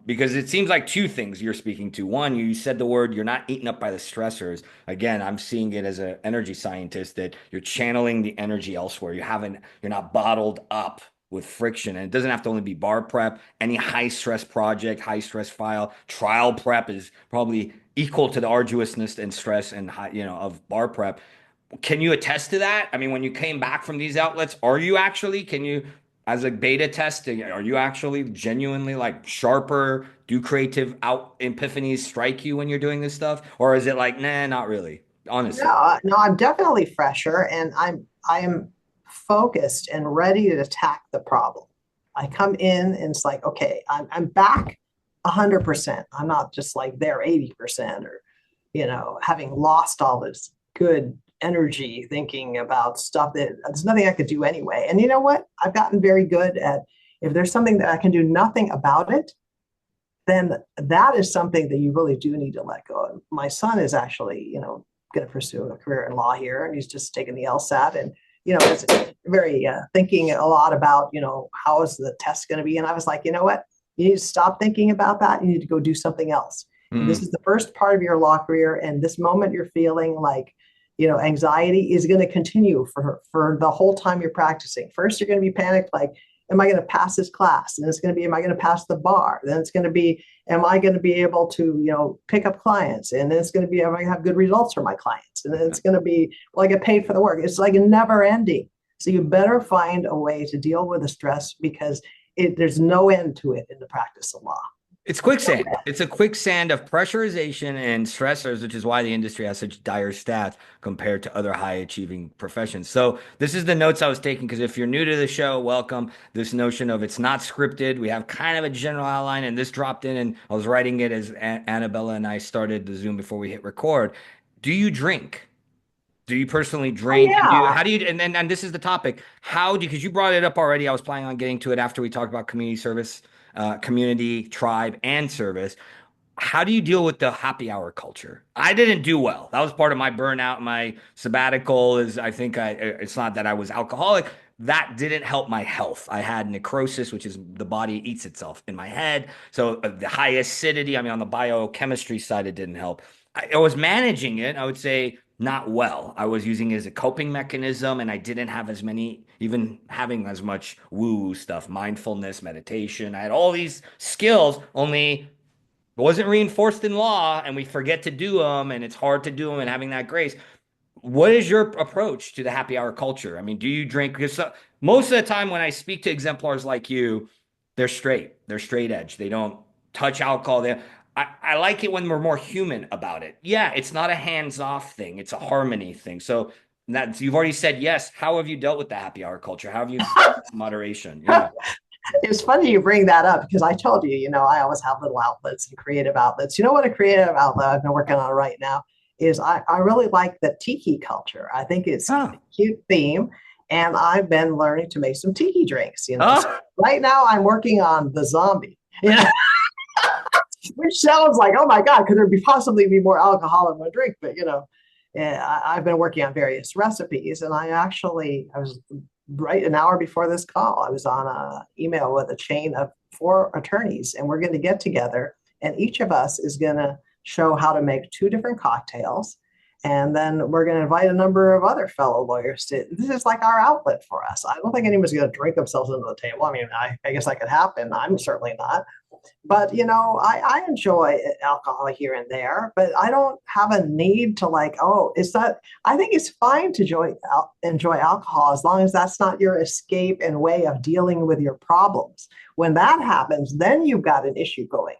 Because it seems like two things you're speaking to. One, you said the word, you're not eaten up by the stressors. Again, I'm seeing it as an energy scientist that you're channeling the energy elsewhere. You're not bottled up with friction. And it doesn't have to only be bar prep. Any high stress project, high stress file, trial prep is probably equal to the arduousness and stress and of bar prep. Can you attest to that? I mean, when you came back from these outlets, can you, as a beta testing, are you actually genuinely like sharper? Do creative out epiphanies strike you when you're doing this stuff? Or is it like, nah, not really? No, Honestly. no, I'm definitely fresher, and I am focused and ready to attack the problem. I come in and it's like, okay, I'm back 100%. I'm not just like there 80% or having lost all this good energy thinking about stuff that there's nothing I could do anyway. And you know what? I've gotten very good at, if there's something that I can do nothing about it, then that is something that you really do need to let go of. My son is actually, going to pursue a career in law here, and he's just taken the LSAT, and it's very thinking a lot about, how is the test going to be. And I was like, you know what? You need to stop thinking about that. You need to go do something else. And this Mm. is the first part of your law career, and this moment you're feeling like, anxiety is going to continue for the whole time you're practicing. First, you're going to be panicked, like, am I going to pass this class? And it's going to be, am I going to pass the bar? Then it's going to be, am I going to be able to, pick up clients? And then it's going to be, am I going to have good results for my clients? And then it's going to be, will I get paid for the work? It's like a never ending. So you better find a way to deal with the stress, because there's no end to it in the practice of law. It's quicksand. It's a quicksand of pressurization and stressors, which is why the industry has such dire stats compared to other high achieving professions. So this is the notes I was taking, because if you're new to the show, welcome. This notion of it's not scripted. We have kind of a general outline, and this dropped in, and I was writing it as Annabella and I started the Zoom before we hit record. Do you drink? Do you personally Oh drink? And yeah. how do you, and then, and this is the topic. How do you, because you brought it up already. I was planning on getting to it after we talked about community service, community, tribe, and service. How do you deal with the happy hour culture? I didn't do well. That was part of my burnout. My sabbatical is, I think it's not that I was alcoholic. That didn't help my health. I had necrosis, which is the body eats itself in my head. So the high acidity, I mean, on the biochemistry side, it didn't help. I was managing it, I would say, not well. I was using it as a coping mechanism, and I didn't have as many, even having as much woo stuff, mindfulness, meditation. I had all these skills, only it wasn't reinforced in law, and we forget to do them, and it's hard to do them, and having that grace. What is your approach to the happy hour culture? I mean, do you drink? Because most of the time when I speak to exemplars like you, they're straight. They're straight edge. They don't touch alcohol. I like it when we're more human about it. Yeah, it's not a hands-off thing. It's a harmony thing. So that you've already said yes. How have you dealt with the happy hour culture? How have you moderation? Yeah. It's funny you bring that up, because I told you, I always have little outlets and creative outlets. You know what a creative outlet I've been working on right now is, I really like the tiki culture. I think it's a Oh. cute theme. And I've been learning to make some tiki drinks. So Oh. right now I'm working on the zombie, which sounds like, oh my God, could there be possibly be more alcohol in my drink? But, I've been working on various recipes, and I was right an hour before this call, I was on a email with a chain of 4 attorneys, and we're going to get together, and each of us is going to show how to make 2 different cocktails. And then we're going to invite a number of other fellow lawyers to, this is like our outlet for us. I don't think anyone's going to drink themselves into the table. I mean, I guess that could happen. I'm certainly not. But, I enjoy alcohol here and there, but I don't have a need to, like, oh, it's not, I think it's fine to enjoy alcohol as long as that's not your escape and way of dealing with your problems. When that happens, then you've got an issue going.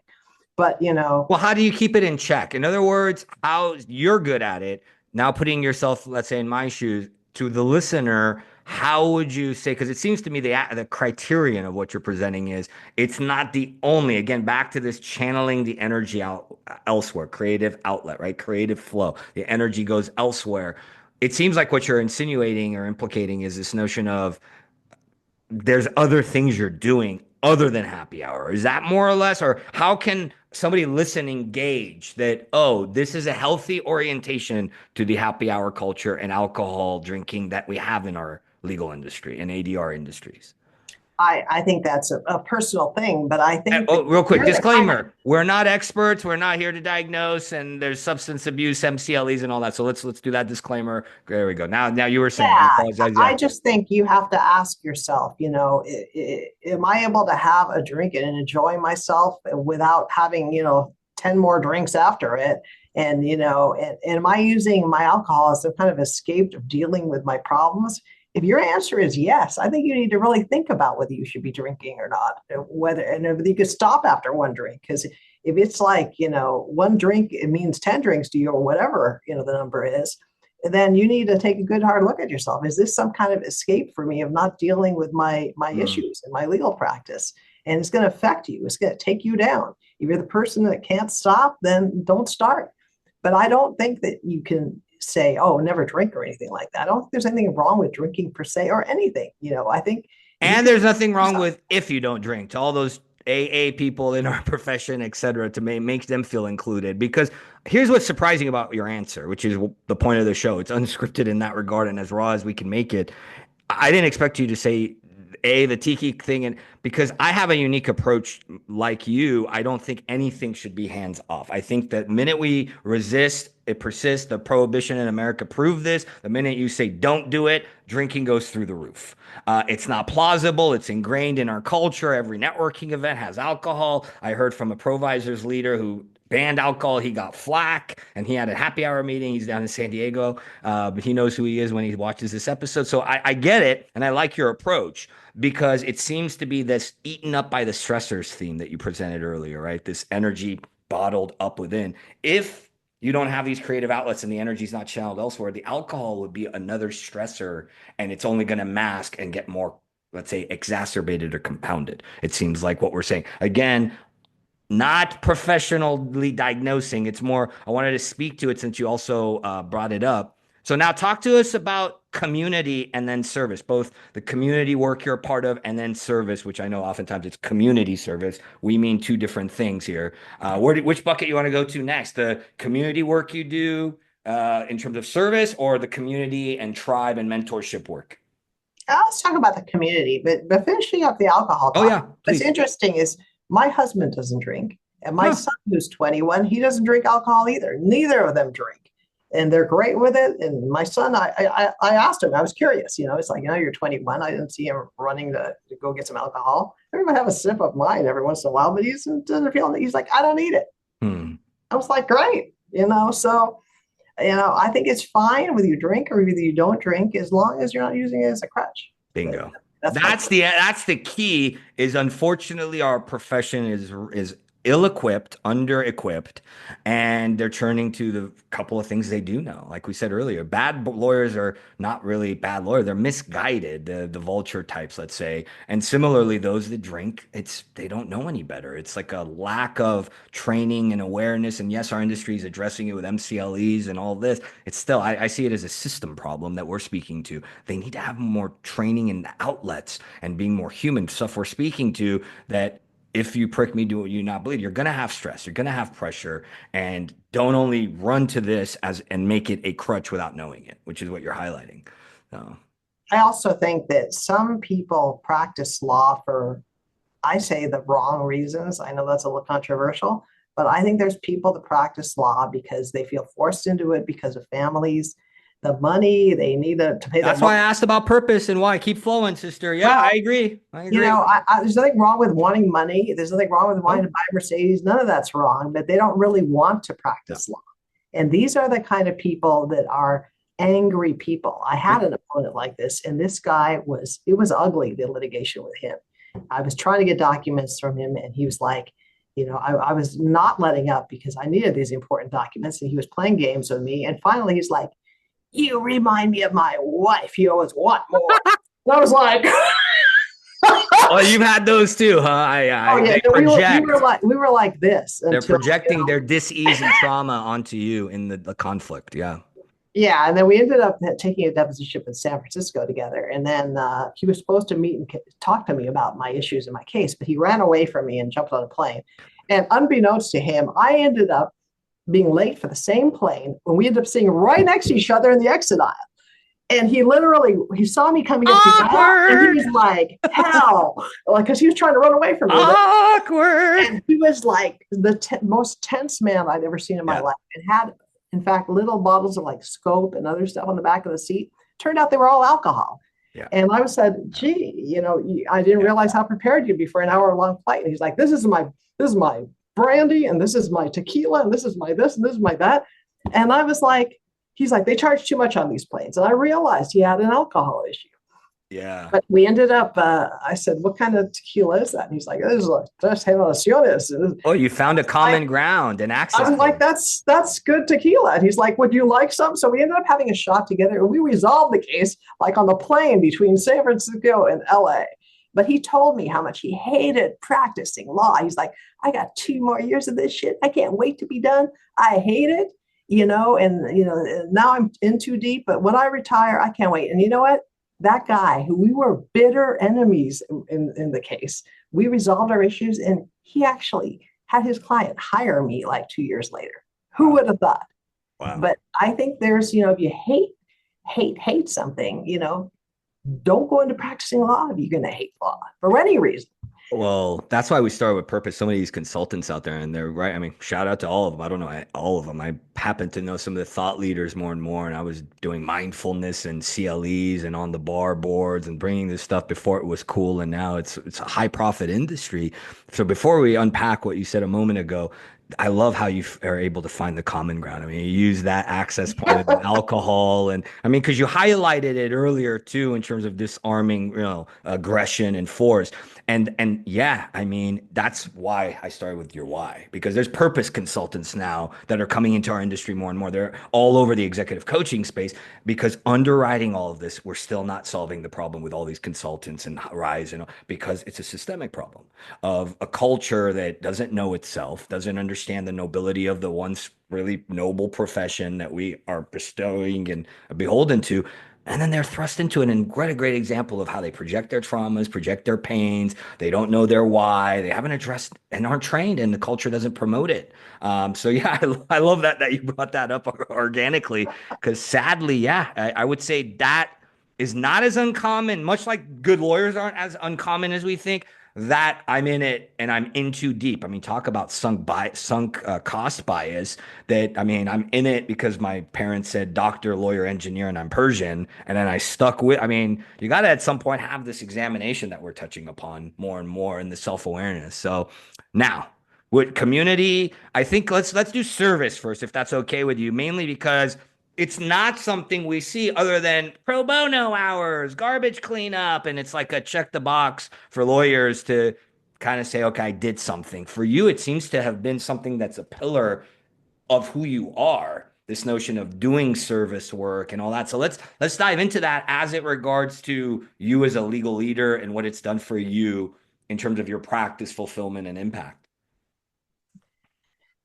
But, Well, how do you keep it in check? In other words, how you're good at it now, putting yourself, let's say, in my shoes, to the listener. how would you say, because it seems to me the criterion of what you're presenting is it's not the only, again, back to this channeling the energy out elsewhere, creative outlet, right? Creative flow. The energy goes elsewhere. It seems like what you're insinuating or implicating is this notion of there's other things you're doing other than happy hour. Is that more or less, or how can somebody listening gauge that, oh, this is a healthy orientation to the happy hour culture and alcohol drinking that we have in our legal industry and ADR industries? I think that's a personal thing, but I think that Oh, real quick you're the kind of, disclaimer: we're not experts. We're not here to diagnose, and there's substance abuse, MCLEs, and all that. So let's do that disclaimer. There we go. Now you were saying. I yeah, apologize. I Yeah. just think you have to ask yourself, am I able to have a drink and enjoy myself without having, 10 more drinks after it? And am I using my alcohol as some kind of escape of dealing with my problems? If your answer is yes, I think you need to really think about whether you should be drinking or not, whether you could stop after one drink. Because if it's like, one drink, it means 10 drinks to you or whatever, the number is, then you need to take a good hard look at yourself. Is this some kind of escape for me of not dealing with my Mm. issues in my legal practice? And it's going to affect you. It's going to take you down. If you're the person that can't stop, then don't start. But I don't think that you can say, oh, never drink or anything like that. I don't think there's anything wrong with drinking per se or anything. I think if you And can there's nothing wrong stop. with if you don't drink, to all those AA people in our profession, et cetera, to make them feel included. Because here's what's surprising about your answer, which is the point of the show. It's unscripted in that regard and as raw as we can make it. I didn't expect you to say the tiki thing, and because I have a unique approach like you, I don't think anything should be hands off. I think that minute we resist, it persists. The prohibition in America proved this. The minute you say don't do it, drinking goes through the roof. It's not plausible. It's ingrained in our culture. Every networking event has alcohol. I heard from a provisor's leader who banned alcohol. He got flack and he had a happy hour meeting. He's down in San Diego, but he knows who he is when he watches this episode. So I get it. And I like your approach because it seems to be this eaten up by the stressors theme that you presented earlier, right? This energy bottled up within. If you don't have these creative outlets and the energy is not channeled elsewhere, the alcohol would be another stressor and it's only going to mask and get more, let's say, exacerbated or compounded. It seems like what we're saying. Again, not professionally diagnosing. It's more, I wanted to speak to it since you also brought it up. So now talk to us about community and then service, both the community work you're a part of and then service, which I know oftentimes it's community service. We mean two different things here. Which bucket you want to go to next? The community work you do in terms of service or the community and tribe and mentorship work? Let's talk about the community, but finishing up the alcohol Oh, talk. yeah, What's please. interesting is my husband doesn't drink, and my Huh. son, who's 21, he doesn't drink alcohol either. Neither of them drink, and they're great with it. And my son, I asked him, I was curious, it's like, you're 21. I didn't see him running to go get some alcohol. Everyone have a sip of mine every once in a while, but he doesn't feel. He's like, I don't need it. Hmm. I was like, great, so. I think it's fine whether you drink or whether you don't drink, as long as you're not using it as a crutch. Bingo. That's That's the key is unfortunately our profession is ill-equipped, under-equipped, and they're turning to the couple of things they do know. Like we said earlier, bad lawyers are not really bad lawyers, they're misguided, the vulture types, let's say. And similarly, those that drink, they don't know any better. It's like a lack of training and awareness. And yes, our industry is addressing it with MCLEs and all this. It's still, I see it as a system problem that we're speaking to. They need to have more training in outlets and being more human stuff we're speaking to that if you prick me, do you not bleed? You're going to have stress. You're going to have pressure, and don't only run to this and make it a crutch without knowing it, which is what you're highlighting. So, I also think that some people practice law for, I say, the wrong reasons. I know that's a little controversial, but I think there's people that practice law because they feel forced into it because of families, the money they need to pay their that's why I asked about purpose and why. Keep flowing, sister. Yeah, Well, I agree. I agree. there's nothing wrong with wanting money. There's nothing wrong with wanting to buy a Mercedes. None of that's wrong, but they don't really want to No. practice law. And these are the kind of people that are angry people. I had an opponent like this, and this guy it was ugly, the litigation with him. I was trying to get documents from him, and he was like, I was not letting up because I needed these important documents, and he was playing games with me. And finally, he's like, you remind me of my wife. You always want more. And I was like, Oh, you've had those too, huh? oh yeah, They no, project. we were like this They're until, projecting their dis-ease and trauma onto you in the conflict. Yeah. yeah, and then we ended up taking a deposition in San Francisco together. And then he was supposed to meet and talk to me about my issues in my case, but he ran away from me and jumped on a plane. And unbeknownst to him, I ended up being late for the same plane when we ended up sitting right next to each other in the exit aisle. And he saw me coming up the aisle, and he Awkward. was like, hell, like, because he was trying to run away from me. Awkward. And he was like the most tense man I'd ever seen in my Yeah. life, and had, in fact, little bottles of like scope and other stuff on the back of the seat. Turned out they were all alcohol. Yeah. And I said, gee, I didn't realize how prepared you'd be for an hour-long flight. And he's like, this is my brandy, and this is my tequila, and this is my this, and this is my that. And I was like, he's like, they charge too much on these planes. And I realized he had an alcohol issue. Yeah. But we ended up, I said, what kind of tequila is that? And he's like, this is like Tres Generaciones. Oh, you found a common ground and access. I was like, that's good tequila. And he's like, would you like some? So we ended up having a shot together, and we resolved the case like on the plane between San Francisco and LA. But he told me how much he hated practicing law. He's like, I got 2 more years of this shit. I can't wait to be done. I hate it, and now I'm in too deep. But when I retire, I can't wait. And you know what? That guy who we were bitter enemies in the case, we resolved our issues, and he actually had his client hire me like 2 years later. Who would have thought? Wow. But I think there's, if you hate something, don't go into practicing law if you're going to hate law for any reason. Well, that's why we started with purpose. So many of these consultants out there, and they're right. I mean, shout out to all of them. I don't know all of them. I happen to know some of the thought leaders more and more. And I was doing mindfulness and CLEs and on the bar boards and bringing this stuff before it was cool. And now it's a high profit industry. So before we unpack what you said a moment ago, I love how you are able to find the common ground. I mean, you use that access point of alcohol, and I mean, because you highlighted it earlier too in terms of disarming, aggression and force. And yeah, I mean, that's why I started with your why, because there's purpose consultants now that are coming into our industry more and more. They're all over the executive coaching space, because underwriting all of this, we're still not solving the problem with all these consultants and rise, because it's a systemic problem of a culture that doesn't know itself, doesn't understand the nobility of the once really noble profession that we are bestowing and beholden to. And then they're thrust into it. And what a great example of how they project their traumas, project their pains. They don't know their why. They haven't addressed and aren't trained, and the culture doesn't promote it. So yeah, I love that you brought that up organically, because sadly, yeah, I would say that is not as uncommon, much like good lawyers aren't as uncommon as we think. That I'm in it and I'm in too deep. I mean, talk about sunk cost bias. That, I mean, I'm in it because my parents said doctor, lawyer, engineer, and I'm Persian. And then I stuck with, I mean, you got to at some point have this examination that we're touching upon more and more in the self-awareness. So now with community, I think let's do service first, if that's okay with you, mainly because it's not something we see other than pro bono hours, garbage cleanup. And it's like a check the box for lawyers to kind of say, okay, I did something. For you, it seems to have been something that's a pillar of who you are, this notion of doing service work and all that. So let's dive into that as it regards to you as a legal leader and what it's done for you in terms of your practice, fulfillment, and impact.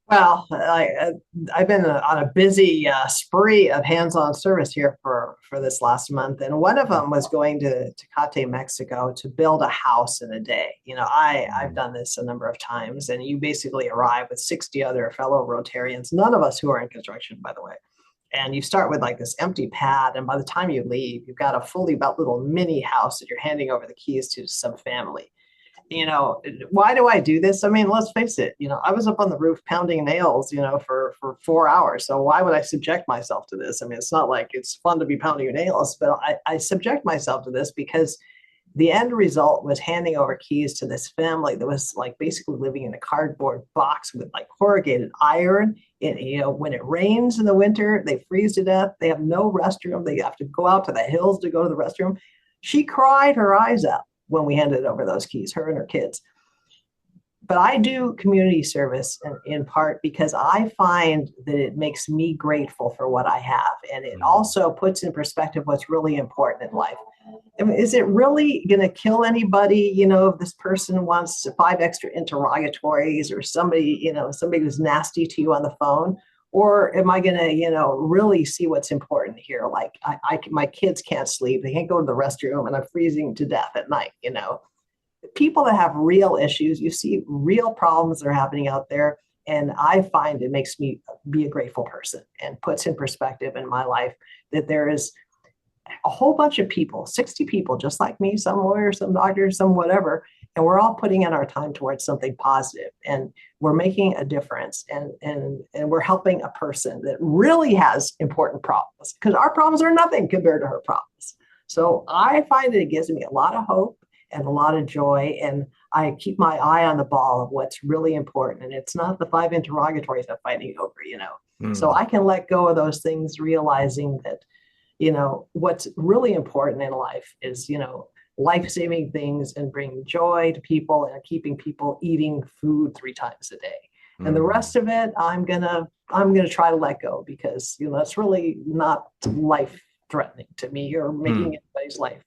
Well, I've been on a busy spree of hands-on service here for this last month, and one of them was going to Tecate, Mexico, to build a house in a day. I've done this a number of times, and you basically arrive with 60 other fellow Rotarians, none of us who are in construction, by the way. And you start with like this empty pad, and by the time you leave, you've got a fully built little mini house that you're handing over the keys to some family. Why do I do this? I mean, let's face it, I was up on the roof pounding nails, for 4 hours. So why would I subject myself to this? I mean, it's not like it's fun to be pounding your nails, but I subject myself to this because the end result was handing over keys to this family that was like basically living in a cardboard box with like corrugated iron. When it rains in the winter, they freeze to death. They have no restroom. They have to go out to the hills to go to the restroom. She cried her eyes out when we handed over those keys, her and her kids. but I do community service in part because I find that it makes me grateful for what I have. And it also puts in perspective what's really important in life. I mean, is it really going to kill anybody, if this person wants 5 extra interrogatories, or somebody who's nasty to you on the phone? Or am I going to, really see what's important here? Like my kids can't sleep. They can't go to the restroom and I'm freezing to death at night, People that have real issues, you see real problems that are happening out there. And I find it makes me be a grateful person and puts in perspective in my life that there is a whole bunch of people, 60 people, just like me, some lawyers, some doctors, some whatever. And we're all putting in our time towards something positive, and we're making a difference, and we're helping a person that really has important problems, because our problems are nothing compared to her problems. So I find that it gives me a lot of hope and a lot of joy, and I keep my eye on the ball of what's really important. And it's not the 5 interrogatories I'm fighting over. So I can let go of those things, realizing that what's really important in life is, life-saving things and bringing joy to people and keeping people eating food 3 times a day. And the rest of it, I'm gonna try to let go, because, it's really not life-threatening to me or making anybody's life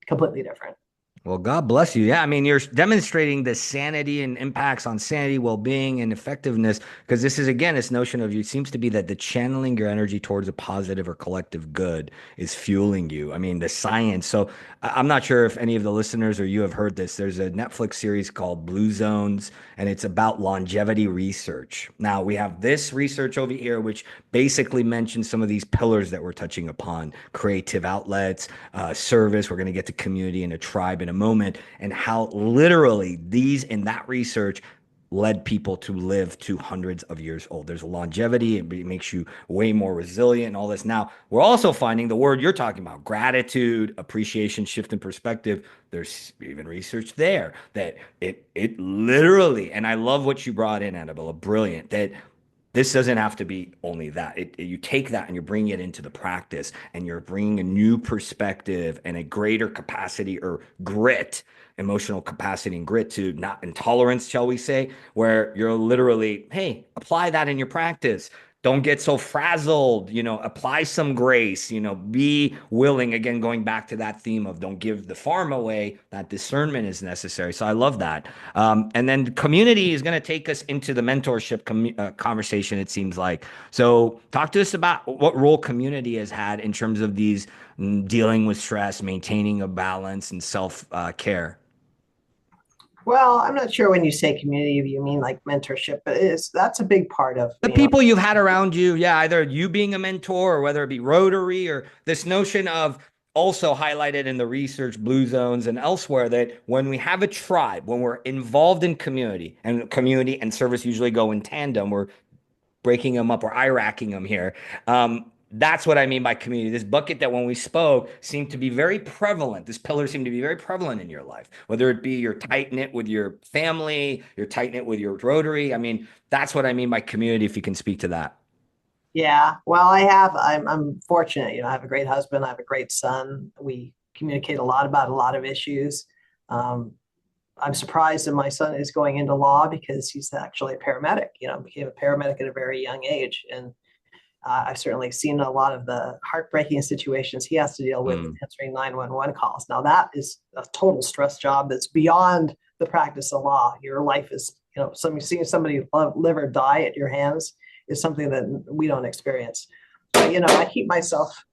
completely different. Well, God bless you. Yeah, I mean, you're demonstrating the sanity and impacts on sanity, well-being, and effectiveness, because this is, again, this notion of, it seems to be that the channeling your energy towards a positive or collective good is fueling you. I mean, the science. So I'm not sure if any of the listeners or you have heard this. There's a Netflix series called Blue Zones, and it's about longevity research. Now, we have this research over here, which basically mentions some of these pillars that we're touching upon: creative outlets, service. We're going to get to community and a tribe in a moment, and how literally these in that research led people to live to hundreds of years old. There's a longevity. It makes you way more resilient and all this. Now, we're also finding the word you're talking about: gratitude, appreciation, shift in perspective. There's even research there that it literally, and I love what you brought in, Annabella, brilliant, that this doesn't have to be only that. You take that and you're bringing it into the practice, and you're bringing a new perspective and a greater capacity or grit, emotional capacity and grit, to not intolerance, shall we say, where you're literally, hey, apply that in your practice. Don't get so frazzled, apply some grace, be willing, again, going back to that theme of don't give the farm away, that discernment is necessary. So I love that. And then community is going to take us into the mentorship conversation, it seems like. So talk to us about what role community has had in terms of these dealing with stress, maintaining a balance, and self-care. Well, I'm not sure when you say community, if you mean like mentorship, but that's a big part of the people you've had around you. Yeah, either you being a mentor, or whether it be Rotary, or this notion of, also highlighted in the research, Blue Zones and elsewhere, that when we have a tribe, when we're involved in community, and community and service usually go in tandem, we're breaking them up or Iraqing them here. That's what I mean by community. This bucket that when we spoke seemed to be very prevalent. This pillar seemed to be very prevalent in your life, whether it be you're tight knit with your family, you're tight knit with your Rotary. I mean, that's what I mean by community, if you can speak to that. Yeah, well, I'm fortunate. I have a great husband. I have a great son. We communicate a lot about a lot of issues. I'm surprised that my son is going into law, because he's actually a paramedic, became a paramedic at a very young age. And I've certainly seen a lot of the heartbreaking situations he has to deal with answering 911 calls. Now, that is a total stress job that's beyond the practice of law. Your life is, seeing somebody live or die at your hands is something that we don't experience. But, I keep myself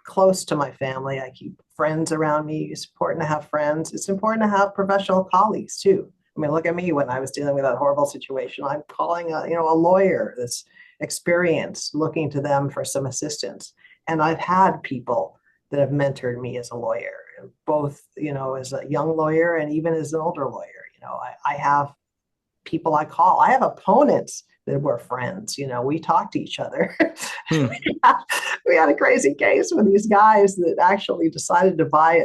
close to my family. I keep friends around me. It's important to have friends. It's important to have professional colleagues too. I mean, look at me when I was dealing with that horrible situation. I'm calling a lawyer that's experienced, looking to them for some assistance. And I've had people that have mentored me as a lawyer, both, as a young lawyer and even as an older lawyer. I have people I call. I have opponents that were friends. We talk to each other. We had a crazy case with these guys that actually decided to buy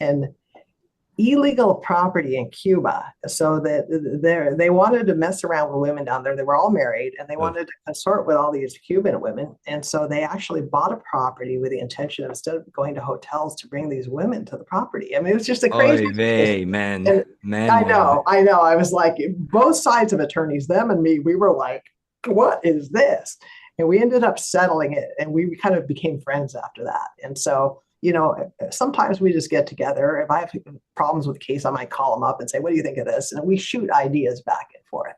an illegal property in Cuba. So that they wanted to mess around with women down there. They were all married and they Ugh. wanted to consort with all these Cuban women. And so they actually bought a property with the intention of, instead of going to hotels, to bring these women to the property. I mean, it was just the Oy craziest thing. vey, man, And man, I man. know, I know. I was like, both sides of attorneys, them and me, we were like, what is this? And we ended up settling it, and we kind of became friends after that. And so, sometimes we just get together. If I have problems with a case, I might call them up and say, what do you think of this? And we shoot ideas back and forth.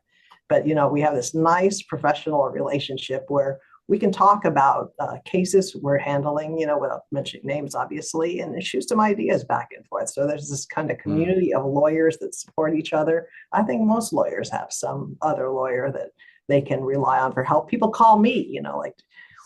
But, we have this nice professional relationship where we can talk about cases we're handling, without mentioning names, obviously, and shoot some ideas back and forth. So there's this kind of Mm, community of lawyers that support each other. I think most lawyers have some other lawyer that they can rely on for help. People call me, like,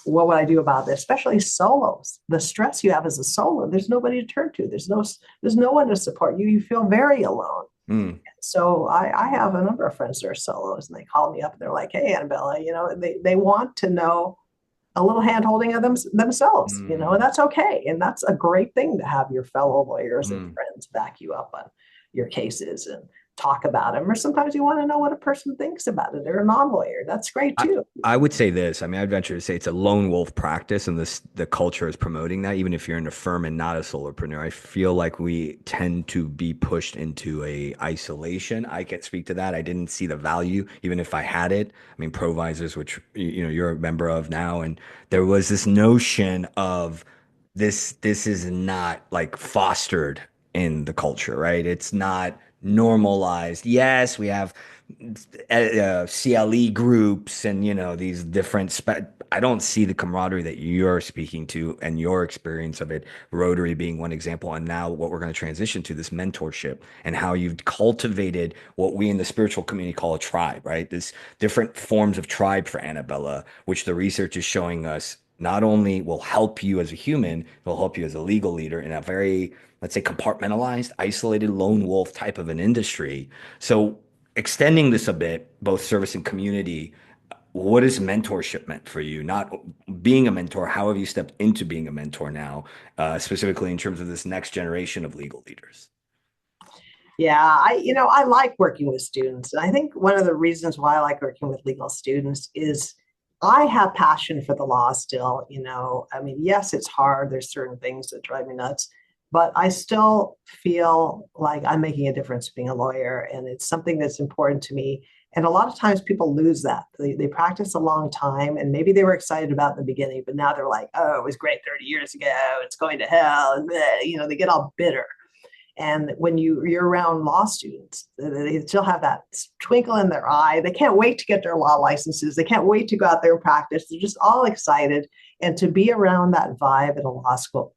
what would I do about this? Especially solos. The stress you have as a solo, there's nobody to turn to. There's no one to support you. You feel very alone. mm, So I have a number of friends that are solos, and they call me up and they're like, hey, Anabella, they want to know a little hand holding of themselves, and mm, that's okay. And that's a great thing to have your fellow lawyers and mm. friends back you up on your cases and talk about them. Or sometimes you want to know what a person thinks about it. They're a non-lawyer. That's great I, too. I would say this. I mean, I'd venture to say it's a lone wolf practice, and the culture is promoting that. Even if you're in a firm and not a solopreneur, I feel like we tend to be pushed into a isolation. I can't speak to that. I didn't see the value, even if I had it. I mean, Provisors, which you're a member of now, and there was this notion of this is not like fostered in the culture, right? It's not normalized. Yes, we have CLE groups and these different I don't see the camaraderie that you're speaking to and your experience of it, Rotary being one example, and now what we're going to transition to, this mentorship, and how you've cultivated what we in the spiritual community call a tribe, right? This different forms of tribe for Annabella, which the research is showing us not only will help you as a human, it will help you as a legal leader in a very, let's say, compartmentalized, isolated, lone wolf type of an industry. So extending this a bit, both service and community, what is mentorship meant for you? Not being a mentor, how have you stepped into being a mentor now, specifically in terms of this next generation of legal leaders? Yeah, I like working with students. And I think one of the reasons why I like working with legal students is I have passion for the law still. I mean, yes, it's hard. There's certain things that drive me nuts, but I still feel like I'm making a difference being a lawyer, and it's something that's important to me. And a lot of times people lose that. They practice a long time, and maybe they were excited about it in the beginning, but now they're like, oh, it was great 30 years ago. It's going to hell. And they get all bitter. And when you're around law students, they still have that twinkle in their eye. They can't wait to get their law licenses. They can't wait to go out there and practice. They're just all excited. And to be around that vibe at a law school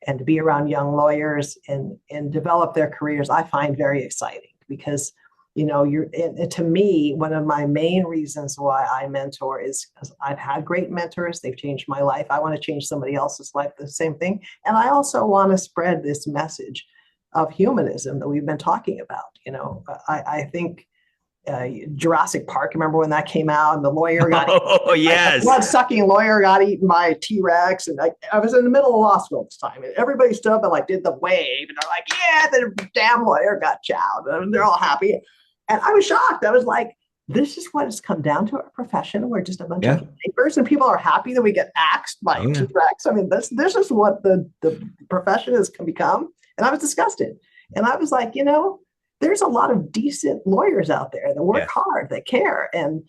and to be around young lawyers and develop their careers, I find very exciting because, to me, one of my main reasons why I mentor is because I've had great mentors. They've changed my life. I want to change somebody else's life, the same thing. And I also want to spread this message of humanism that we've been talking about. I think Jurassic Park, remember when that came out and the lawyer got Oh, eaten, a yes. blood-sucking lawyer got eaten by a T-Rex. And I was in the middle of law school this time, and everybody stood up and did the wave, and they're like, yeah, the damn lawyer got chowed. And they're all happy. And I was shocked. I was like, this is what it's come down to, our profession. We're just a bunch Yeah. of papers, and people are happy that we get axed by Oh, a yeah. T-Rex. I mean, this is what the profession has become. And I was disgusted. And I was like, there's a lot of decent lawyers out there that work Yes. hard, that care. And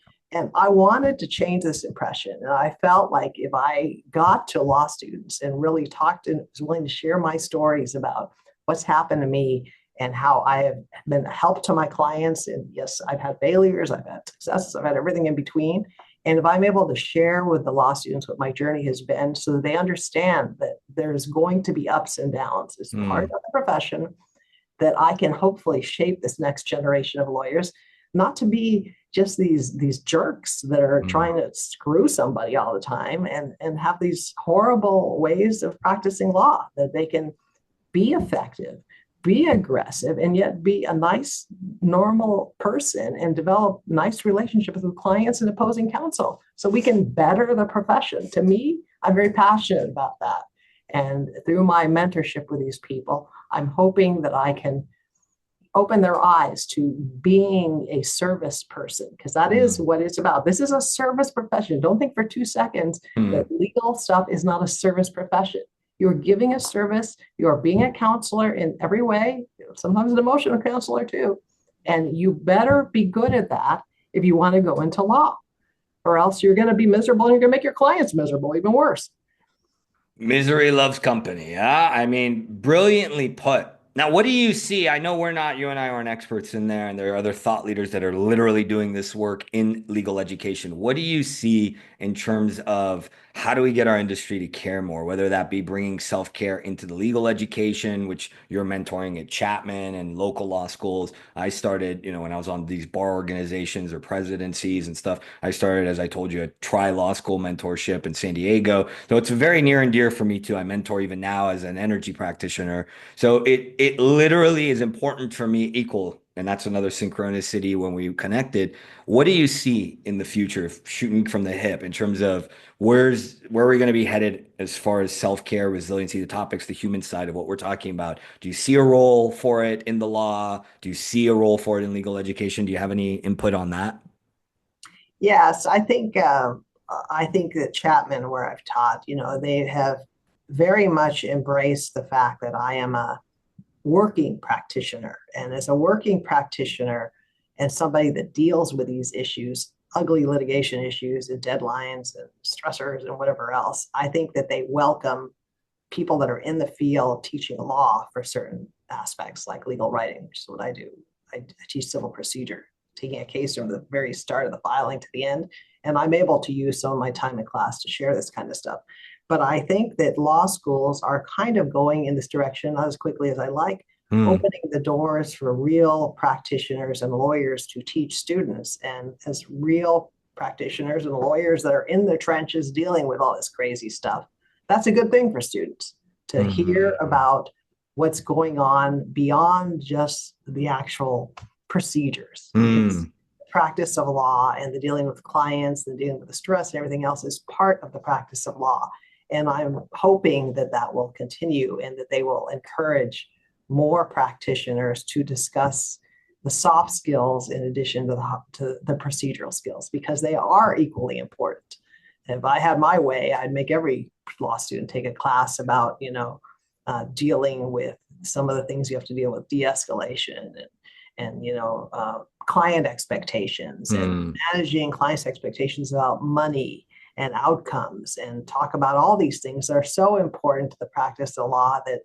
I wanted to change this impression. And I felt like if I got to law students and really talked and was willing to share my stories about what's happened to me and how I have been a help to my clients. And yes, I've had failures, I've had successes, I've had everything in between. And if I'm able to share with the law students what my journey has been so that they understand that there's going to be ups and downs as part Mm, of the profession, that I can hopefully shape this next generation of lawyers, not to be just these jerks that are mm, trying to screw somebody all the time and have these horrible ways of practicing law, that they can be effective, be aggressive, and yet be a nice, normal person and develop nice relationships with clients and opposing counsel so we can better the profession. To me, I'm very passionate about that. And through my mentorship with these people, I'm hoping that I can open their eyes to being a service person, because that is what it's about. This is a service profession. Don't think for 2 seconds that legal stuff is not a service profession. You're giving a service, you're being a counselor in every way, sometimes an emotional counselor too. And you better be good at that if you want to go into law, or else you're going to be miserable and you're going to make your clients miserable, even worse. Misery loves company. Yeah. I mean, brilliantly put. Now, what do you see? I know you and I aren't experts in there, and there are other thought leaders that are literally doing this work in legal education. What do you see in terms of how do we get our industry to care more, whether that be bringing self-care into the legal education, which you're mentoring at Chapman and local law schools. I started, when I was on these bar organizations or presidencies and stuff, I started, as I told you, a tri-law school mentorship in San Diego. So it's very near and dear for me too. I mentor even now as an energy practitioner. So it literally is important for me equal. And that's another synchronicity when we connected. What do you see in the future, shooting from the hip, in terms of where are we going to be headed as far as self-care, resiliency, the topics, the human side of what we're talking about? Do you see a role for it in the law? Do you see a role for it in legal education? Do you have any input on that? Yes, I think that Chapman, where I've taught, they have very much embraced the fact that I am a working practitioner. And as a working practitioner and somebody that deals with these issues, ugly litigation issues and deadlines and stressors and whatever else, I think that they welcome people that are in the field teaching law for certain aspects, like legal writing, which is what I do. I teach civil procedure, taking a case from the very start of the filing to the end. And I'm able to use some of my time in class to share this kind of stuff. But I think that law schools are kind of going in this direction, not as quickly as I like, opening the doors for real practitioners and lawyers to teach students. And as real practitioners and lawyers that are in the trenches dealing with all this crazy stuff, that's a good thing for students to hear about what's going on beyond just the actual procedures. It's practice of law, and the dealing with clients and dealing with the stress and everything else is part of the practice of law. And I'm hoping that that will continue and that they will encourage more practitioners to discuss the soft skills in addition to the procedural skills, because they are equally important. And if I had my way, I'd make every law student take a class about, dealing with some of the things you have to deal with, de-escalation and client expectations and managing clients' expectations about money and outcomes, and talk about all these things that are so important to the practice of law that,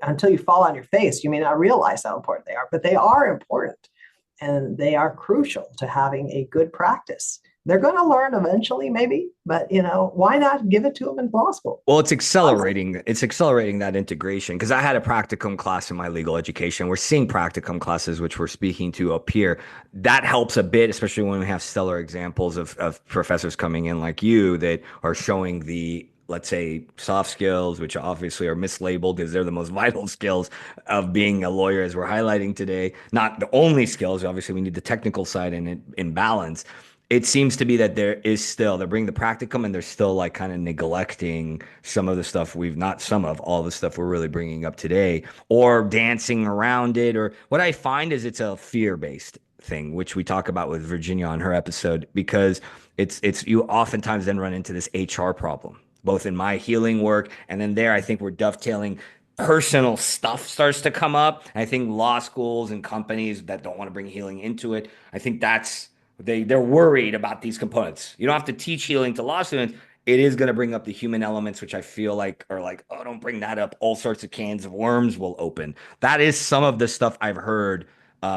until you fall on your face, you may not realize how important they are, but they are important and they are crucial to having a good practice. They're going to learn eventually, maybe, but why not give it to them in law school? Well, it's accelerating. It's accelerating that integration, because I had a practicum class in my legal education. We're seeing practicum classes, which we're speaking to up here. That helps a bit, especially when we have stellar examples of professors coming in like you that are showing the, let's say, soft skills, which obviously are mislabeled because they're the most vital skills of being a lawyer, as we're highlighting today. Not the only skills. Obviously, we need the technical side in balance. It seems to be that they're bringing the practicum, and they're still like kind of neglecting some of the stuff not some of all the stuff we're really bringing up today, or dancing around it. Or what I find is it's a fear-based thing, which we talk about with Virginia on her episode, because you oftentimes then run into this HR problem, both in my healing work and then there. I think we're dovetailing. Personal stuff starts to come up. And I think law schools and companies that don't want to bring healing into it, I think they're worried about these components. You don't have to teach healing to law students. It is going to bring up the human elements, which I feel like are like, oh, don't bring that up. All sorts of cans of worms will open. That is some of the stuff I've heard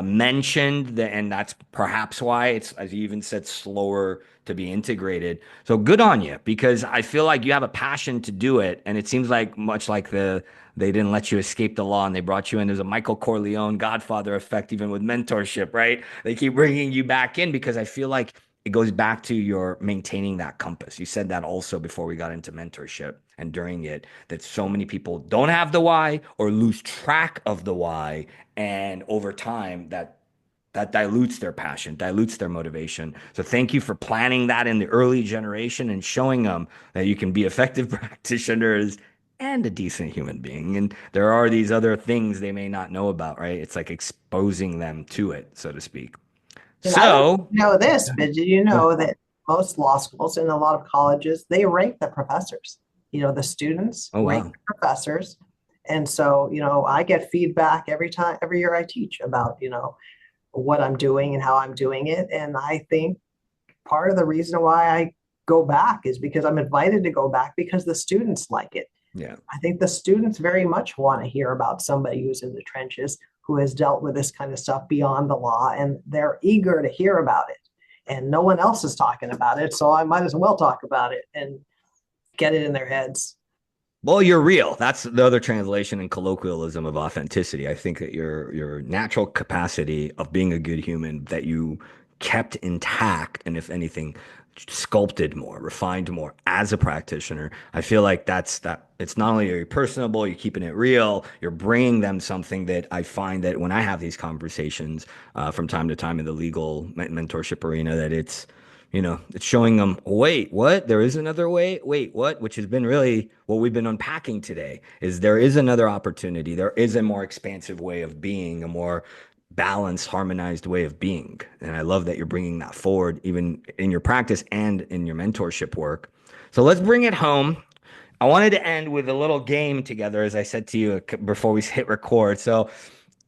mentioned, and that's perhaps why it's, as you even said, slower to be integrated. So good on you, because I feel like you have a passion to do it, and it seems like much like they didn't let you escape the law and they brought you in. There's a Michael Corleone Godfather effect, even with mentorship, right? They keep bringing you back in because I feel like it goes back to your maintaining that compass. You said that also before we got into mentorship and during it, that so many people don't have the why or lose track of the why. And over time, that dilutes their passion, dilutes their motivation. So thank you for planning that in the early generation and showing them that you can be effective practitioners and a decent human being. And there are these other things they may not know about, right? It's like exposing them to it, so to speak. And I don't So, know this, but did you uh, know that most law schools and a lot of colleges, they rank the professors? The students oh, rank wow. the professors. And so, I get feedback every year I teach about, what I'm doing and how I'm doing it. And I think part of the reason why I go back is because I'm invited to go back because the students like it. Yeah. I think the students very much want to hear about somebody who's in the trenches, who has dealt with this kind of stuff beyond the law, and they're eager to hear about it. And no one else is talking about it, so I might as well talk about it and get it in their heads. Well, you're real. That's the other translation and colloquialism of authenticity. I think that your natural capacity of being a good human that you kept intact, and if anything, sculpted more, refined more as a practitioner. I feel like that. It's not only are you personable, you're keeping it real, you're bringing them something that I find that when I have these conversations from time to time in the legal mentorship arena, that it's showing them, wait, what? There is another way? Wait, what? Which has been really what we've been unpacking today is there is another opportunity. There is a more expansive way of being, a more balanced, harmonized way of being. And I love that you're bringing that forward, even in your practice and in your mentorship work. So let's bring it home. I wanted to end with a little game together, as I said to you before we hit record. So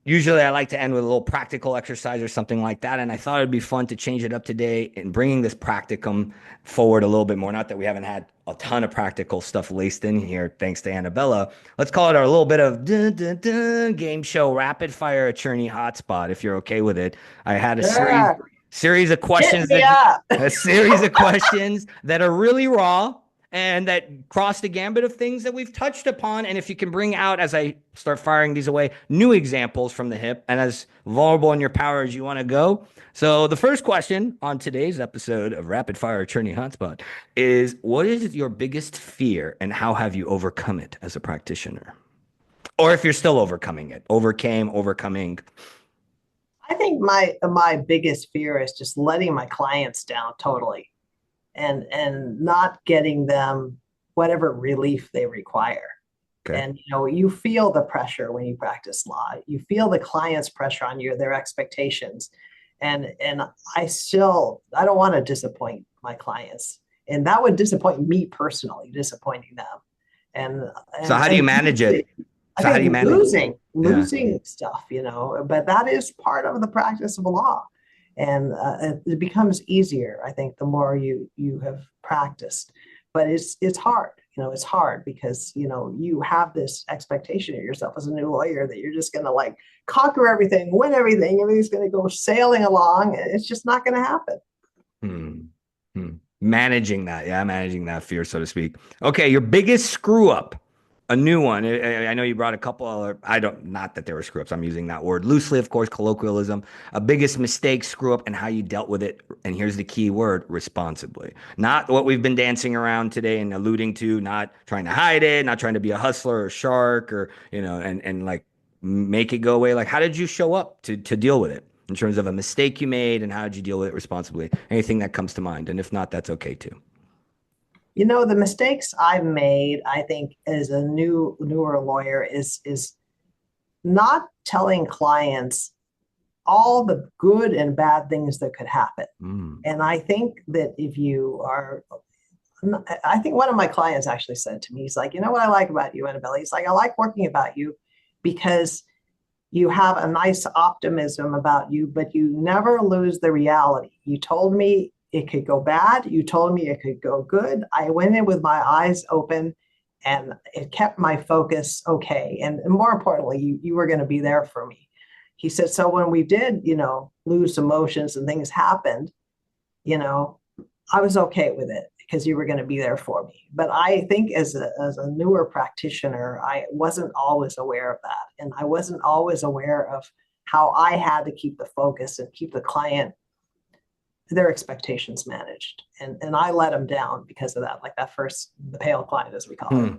usually I like to end with a little practical exercise or something like that. And I thought it'd be fun to change it up today in bringing this practicum forward a little bit more. Not that we haven't had a ton of practical stuff laced in here, thanks to Anabella. Let's call it our little bit of game show rapid fire attorney hotspot, if you're okay with it. I had a series Yeah, series of hit questions me that up. a series of questions that are really raw and that cross the gambit of things that we've touched upon. And if you can bring out, as I start firing these away, new examples from the hip and as vulnerable in your power as you want to go. So the first question on today's episode of Rapid Fire Attorney Hotspot is, what is your biggest fear and how have you overcome it as a practitioner? Or if you're still overcoming it, overcoming. I think my biggest fear is just letting my clients down totally, and not getting them whatever relief they require. Okay. And you feel the pressure when you practice law. You feel the client's pressure on you, their expectations. And I don't want to disappoint my clients. And that would disappoint me personally, disappointing them. And So and how do you and manage it? I So how do you think manage? Yeah. losing stuff, but that is part of the practice of law. And it becomes easier, I think, the more you have practiced. But it's hard. It's hard because you have this expectation of yourself as a new lawyer that you're just going to like conquer everything, win everything, everything's going to go sailing along, and it's just not going to happen. Hmm. Hmm. Managing that. Yeah, managing that fear, so to speak. Okay, your biggest screw up, a new one. I know you brought a couple other, I don't, not that there were screw ups. I'm using that word loosely, of course, colloquialism. A biggest mistake, screw up, and how you dealt with it. And here's the key word, responsibly. Not what we've been dancing around today and alluding to, not trying to hide it, not trying to be a hustler or shark or, and like make it go away. Like, how did you show up to deal with it? In terms of a mistake you made and how did you deal with it responsibly? Anything that comes to mind. And if not, that's okay too. The mistakes I've made, I think, as a newer lawyer is not telling clients all the good and bad things that could happen. Mm. And I think that if you are, I think one of my clients actually said to me, he's like, what I like about you, Annabelle? He's like, I like working about you because you have a nice optimism about you, but you never lose the reality. You told me it could go bad. You told me it could go good. I went in with my eyes open and it kept my focus okay. And more importantly, you were going to be there for me. He said, so when we did, lose emotions and things happened, I was okay with it because you were going to be there for me. But I think as a newer practitioner, I wasn't always aware of that. And I wasn't always aware of how I had to keep the focus and keep the client, their expectations managed. And I let them down because of that, like the pale client, as we call it. Hmm.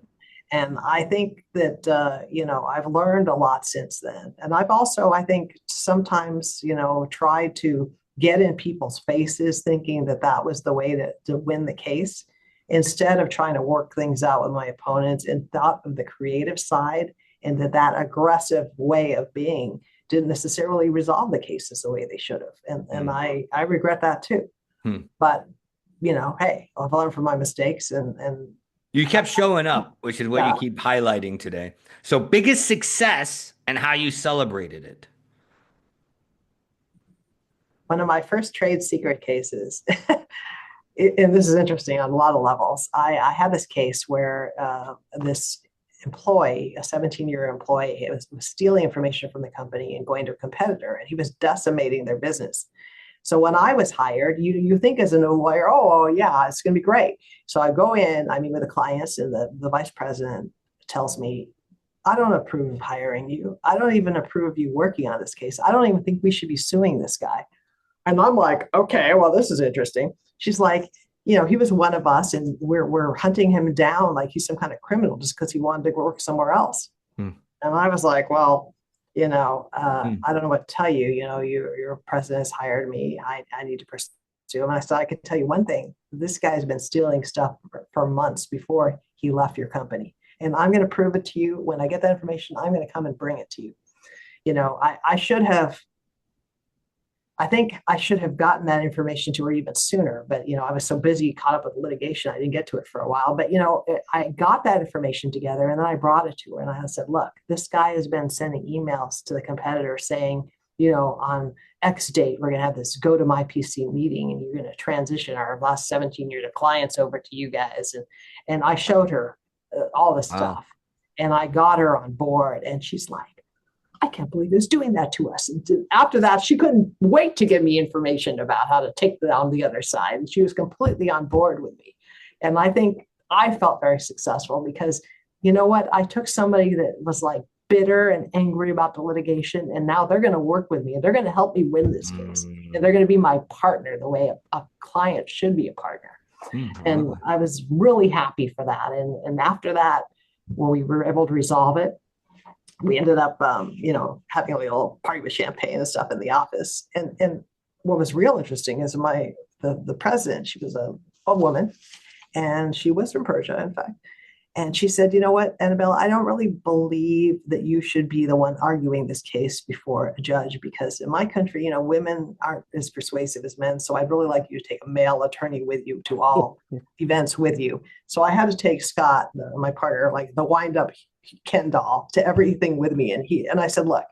And I think that, I've learned a lot since then. And I've also, I think, sometimes, tried to get in people's faces thinking that was the way to win the case. instead of trying to work things out with my opponents, and thought of the creative side, and that aggressive way of being didn't necessarily resolve the cases the way they should have. And I regret that too. But, hey, I've learned from my mistakes, and you kept showing up, which is what you yeah. keep highlighting today. So biggest success and how you celebrated it. One of my first trade secret cases, and this is interesting on a lot of levels. I had this case where this employee, a 17-year employee, was stealing information from the company and going to a competitor, and he was decimating their business. So when I was hired, you think as a new lawyer, oh yeah, it's going to be great. So I go in, I meet with the clients, and the vice president tells me, I don't approve of hiring you. I don't even approve of you working on this case. I don't even think we should be suing this guy. And I'm like, okay, well, this is interesting. She's like, he was one of us, and we're hunting him down like he's some kind of criminal just because he wanted to work somewhere else. And I was like, well, I don't know what to tell you. Your president has hired me. I need to pursue him. And I said, I can tell you one thing. This guy's been stealing stuff for months before he left your company. And I'm going to prove it to you. When I get that information, I'm going to come and bring it to you. I think I should have gotten that information to her even sooner, but I was so busy caught up with litigation, I didn't get to it for a while. But I got that information together, and then I brought it to her, and I said, look, this guy has been sending emails to the competitor saying, on X date, we're going to have this go to my PC meeting, and you're going to transition our last 17 years of clients over to you guys. And I showed her all this stuff, and I got her on board, and she's like, I can't believe he's doing that to us. And after that, she couldn't wait to give me information about how to take down the other side. And she was completely on board with me. And I think I felt very successful because, you know what? I took somebody that was like bitter and angry about the litigation, and now they're going to work with me, and they're going to help me win this case. And they're going to be my partner the way a client should be a partner. And I was really happy for that. And after that, when we were able to resolve it, we ended up, having a little party with champagne and stuff in the office. And what was real interesting is the president, she was a woman, and she was from Persia, in fact. And she said, you know what, Annabella, I don't really believe that you should be the one arguing this case before a judge, because in my country, women aren't as persuasive as men. So I'd really like you to take a male attorney with you to all events with you. So I had to take Scott, my partner, like the wind-up Ken doll, to everything with me. And I said, look,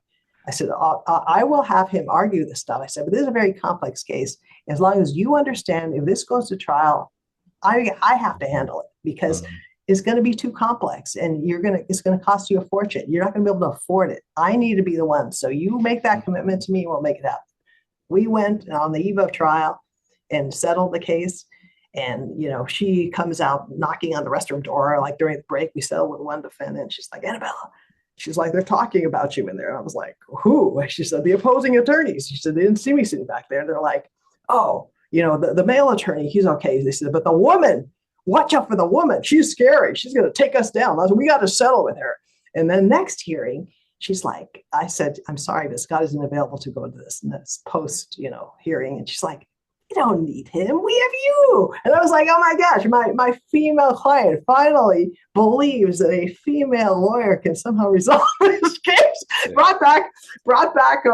I will have him argue this stuff. I said, but this is a very complex case. As long as you understand, if this goes to trial, I have to handle it, because it's going to be too complex, and it's going to cost you a fortune. You're not going to be able to afford it. I need to be the one. So you make that commitment to me, and we'll make it happen. We went on the eve of trial and settled the case. And, she comes out knocking on the restroom door, like during the break. We settled with one defendant. She's like, Annabella, she's like, they're talking about you in there. And I was like, who? She said, the opposing attorneys. She said, they didn't see me sitting back there. And they're like, oh, the male attorney, he's okay. They said, but the woman, watch out for the woman. She's scary. She's going to take us down. I said, we got to settle with her. And then next hearing, she's like, I said, I'm sorry, but Scott isn't available to go to this post, hearing. And she's like, we don't need him. We have you. And I was like, oh my gosh, my female client finally believes that a female lawyer can somehow resolve this case. Brought back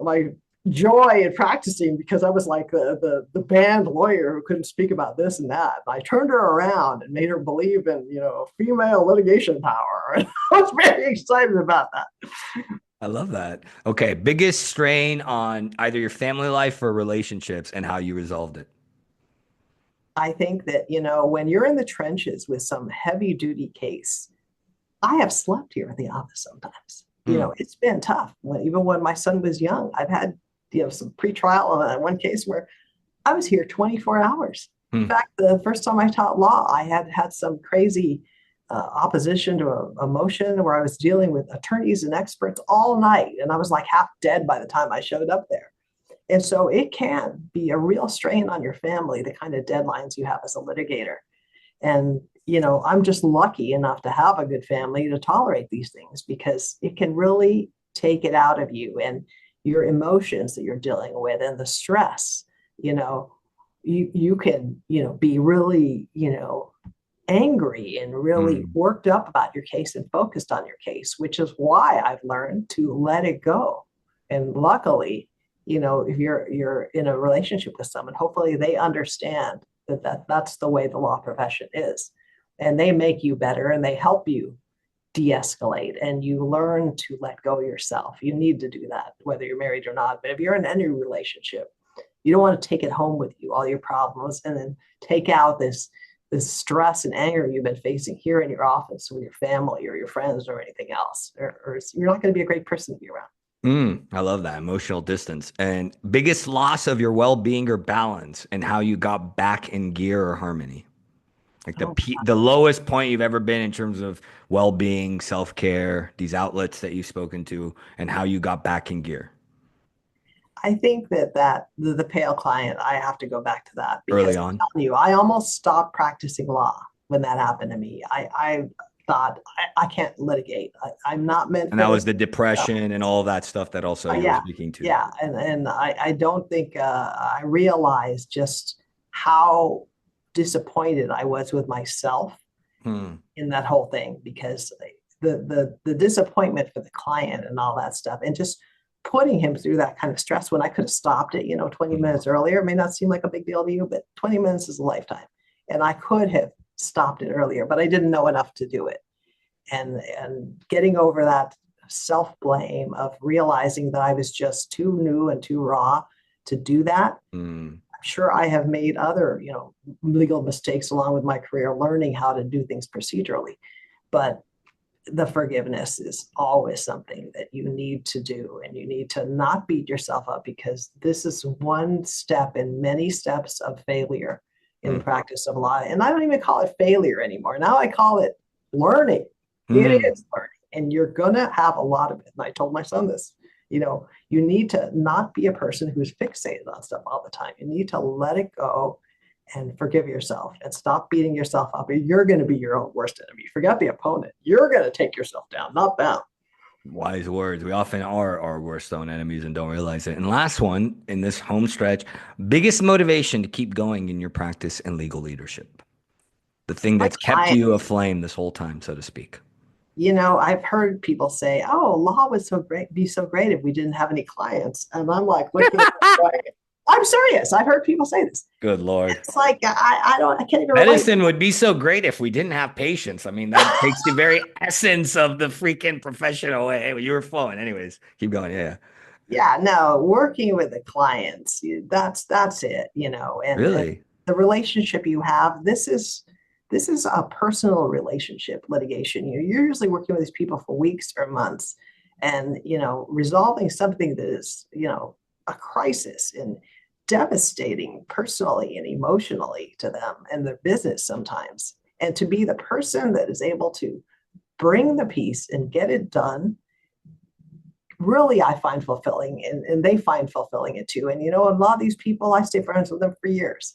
my joy in practicing, because I was like the banned lawyer who couldn't speak about this and that. And I turned her around and made her believe in, female litigation power. And I was very excited about that. I love that. Okay. Biggest strain on either your family life or relationships, and how you resolved it. I think that, when you're in the trenches with some heavy duty case, I have slept here in the office sometimes. It's been tough. Even when my son was young, I've had, some pretrial on one case where I was here 24 hours. In fact, the first time I taught law, I had some crazy opposition to a motion where I was dealing with attorneys and experts all night. And I was like half dead by the time I showed up there. And so it can be a real strain on your family, the kind of deadlines you have as a litigator. And, I'm just lucky enough to have a good family to tolerate these things, because it can really take it out of you, and your emotions that you're dealing with, and the stress, you can, be really, angry and really Mm. worked up about your case and focused on your case, which is why I've learned to let it go. And luckily, if you're in a relationship with someone, hopefully they understand that's the way the law profession is. And they make you better and they help you de-escalate and you learn to let go yourself. You need to do that, whether you're married or not. But if you're in any relationship, you don't want to take it home with you, all your problems, and then take out this stress and anger you've been facing here in your office with your family or your friends or anything else. Or you're not going to be a great person to be around. I love that emotional distance. And biggest loss of your well-being or balance, and how you got back in gear or harmony. Like Oh, the lowest point you've ever been in terms of well-being, self-care, these outlets that you've spoken to, and how you got back in gear I think the pale client, I have to go back to that early because I'm on. telling you, I almost stopped practicing law when that happened to me. I thought I can't litigate. I'm not meant And for that was this. the So, depression and all of that stuff that also you were yeah, speaking to. yeah, and I don't think I realized just how disappointed I was with myself Hmm. in that whole thing because the disappointment for the client and all that stuff and just putting him through that kind of stress when I could have stopped it, 20 Hmm. minutes earlier. It may not seem like a big deal to you, but 20 minutes is a lifetime. And I could have stopped it earlier, but I didn't know enough to do it. And getting over that self-blame of realizing that I was just too new and too raw to do that. Hmm. I'm sure I have made other, legal mistakes along with my career, learning how to do things procedurally. But the forgiveness is always something that you need to do, and you need to not beat yourself up because this is one step in many steps of failure in the Hmm. practice of law. And I don't even call it failure anymore. Now I call it learning. It Hmm. is learning, and you're going to have a lot of it. And I told my son this, you need to not be a person who's fixated on stuff all the time. You need to let it go and forgive yourself and stop beating yourself up. You're going to be your own worst enemy. Forget the opponent. You're going to take yourself down, not them. Wise words. We often are our worst own enemies and don't realize it. And last one in this home stretch, biggest motivation to keep going in your practice and legal leadership. The thing My that's kept you clients, aflame this whole time, so to speak. I've heard people say, "Oh, law would be so great if we didn't have any clients." And I'm like looking at them going, I'm serious. I've heard people say this. Good Lord. It's like I can't even relate. Medicine would be so great if we didn't have patients. I mean, that takes the very essence of the freaking profession away. You were flowing. Anyways, keep going. Yeah. Yeah, no, working with the clients, that's it, and Really? the relationship you have, this is a personal relationship litigation. You're usually working with these people for weeks or months, and resolving something that is, a crisis and devastating personally and emotionally to them and their business sometimes. And to be the person that is able to bring the peace and get it done really I find fulfilling and they find fulfilling it too. And a lot of these people, I stay friends with them for years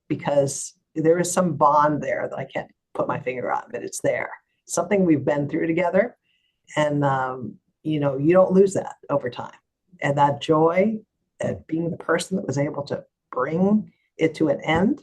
because there is some bond there that I can't put my finger on, but it's there. Something we've been through together. And, you don't lose that over time. And that joy at being the person that was able to bring it to an end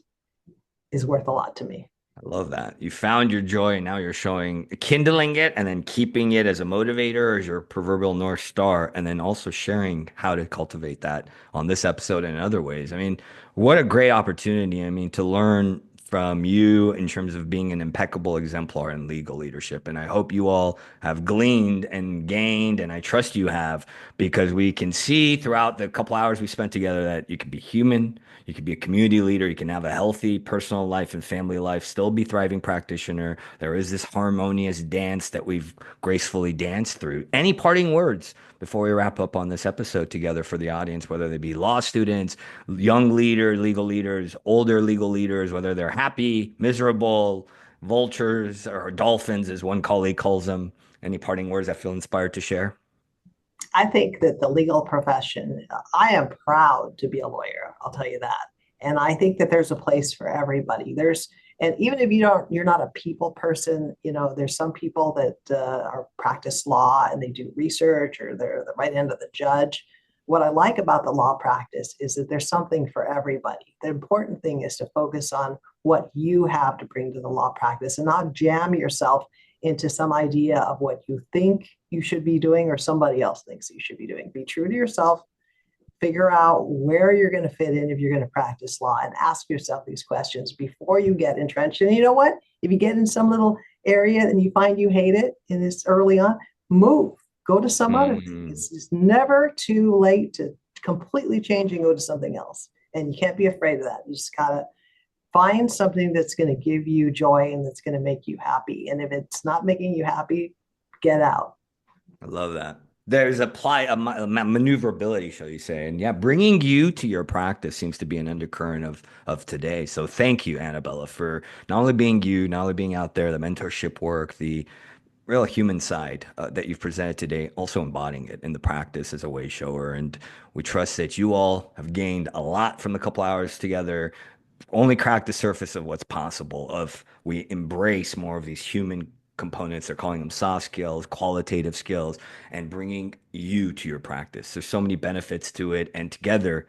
is worth a lot to me. I love that. You found your joy and now you're showing, kindling it and then keeping it as a motivator, as your proverbial North Star, and then also sharing how to cultivate that on this episode and in other ways. I mean, what a great opportunity. I mean, to learn from you in terms of being an impeccable exemplar in legal leadership. And I hope you all have gleaned and gained, and I trust you have, because we can see throughout the couple hours we spent together that you can be human. You can be a community leader. You can have a healthy personal life and family life, still be thriving practitioner. There is this harmonious dance that we've gracefully danced through. Any parting words before we wrap up on this episode together for the audience, whether they be law students, young leaders, legal leaders, older legal leaders, whether they're happy, miserable, vultures, or dolphins, as one colleague calls them. Any parting words I feel inspired to share? I think that the legal profession, I am proud to be a lawyer. I'll tell you that. And I think that there's a place for everybody. And even if you're not a people person, there's some people that are practice law and they do research or they're the right end of the judge. what I like about the law practice is that there's something for everybody. The important thing is to focus on what you have to bring to the law practice and not jam yourself into some idea of what you think you should be doing or somebody else thinks you should be doing. Be true to yourself, figure out where you're going to fit in if you're going to practice law, and ask yourself these questions before you get entrenched. And you know what? If you get in some little area and you find you hate it and it's early on, move, go to some other thing. It's never too late to completely change and go to something else. And you can't be afraid of that. You just gotta find something that's going to give you joy and that's going to make you happy. And if it's not making you happy, get out. I love that. There's a maneuverability, shall you say. And yeah, bringing you to your practice seems to be an undercurrent of today. So thank you, Anabella, for not only being you, not only being out there, the mentorship work, the real human side that you've presented today, also embodying it in the practice as a way shower. And we trust that you all have gained a lot from the couple hours together, only cracked the surface of what's possible, of we embrace more of these human components. They're calling them soft skills, qualitative skills, and bringing you to your practice. There's so many benefits to it. And together,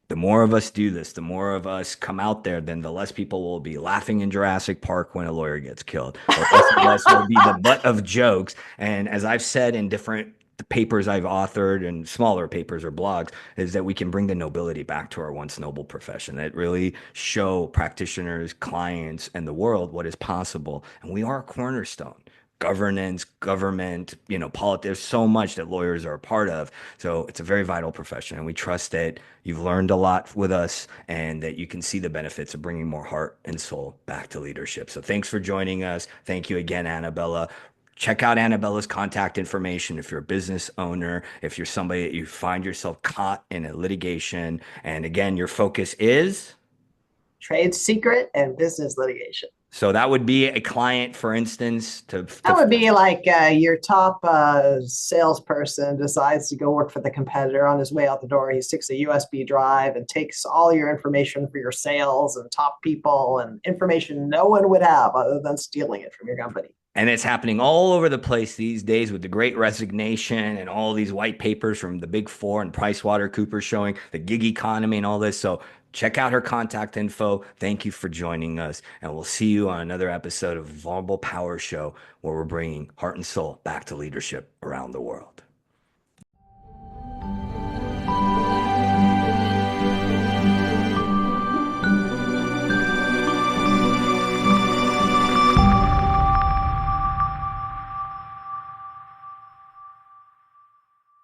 the more of us do this, the more of us come out there, then the less people will be laughing in Jurassic Park when a lawyer gets killed. Or less of us will be the butt of jokes. And as I've said in different papers I've authored and smaller papers or blogs, is that we can bring the nobility back to our once noble profession, that really show practitioners, clients, and the world what is possible. And we are a cornerstone. Governance, government, politics, there's so much that lawyers are a part of. So it's a very vital profession. And we trust that you've learned a lot with us and that you can see the benefits of bringing more heart and soul back to leadership. So thanks for joining us. Thank you again, Anabella. Check out Anabella's contact information if you're a business owner, if you're somebody that you find yourself caught in a litigation. And again, your focus is? Trade secret and business litigation. So that would be a client, for instance, that would be like your top salesperson decides to go work for the competitor. On his way out the door, he sticks a USB drive and takes all your information for your sales and top people and information no one would have other than stealing it from your company. And it's happening all over the place these days with the Great Resignation and all these white papers from the Big Four and PricewaterhouseCoopers showing the gig economy and all this. So check out her contact info. Thank you for joining us. And we'll see you on another episode of Vulnerable Power Show, where we're bringing heart and soul back to leadership around the world.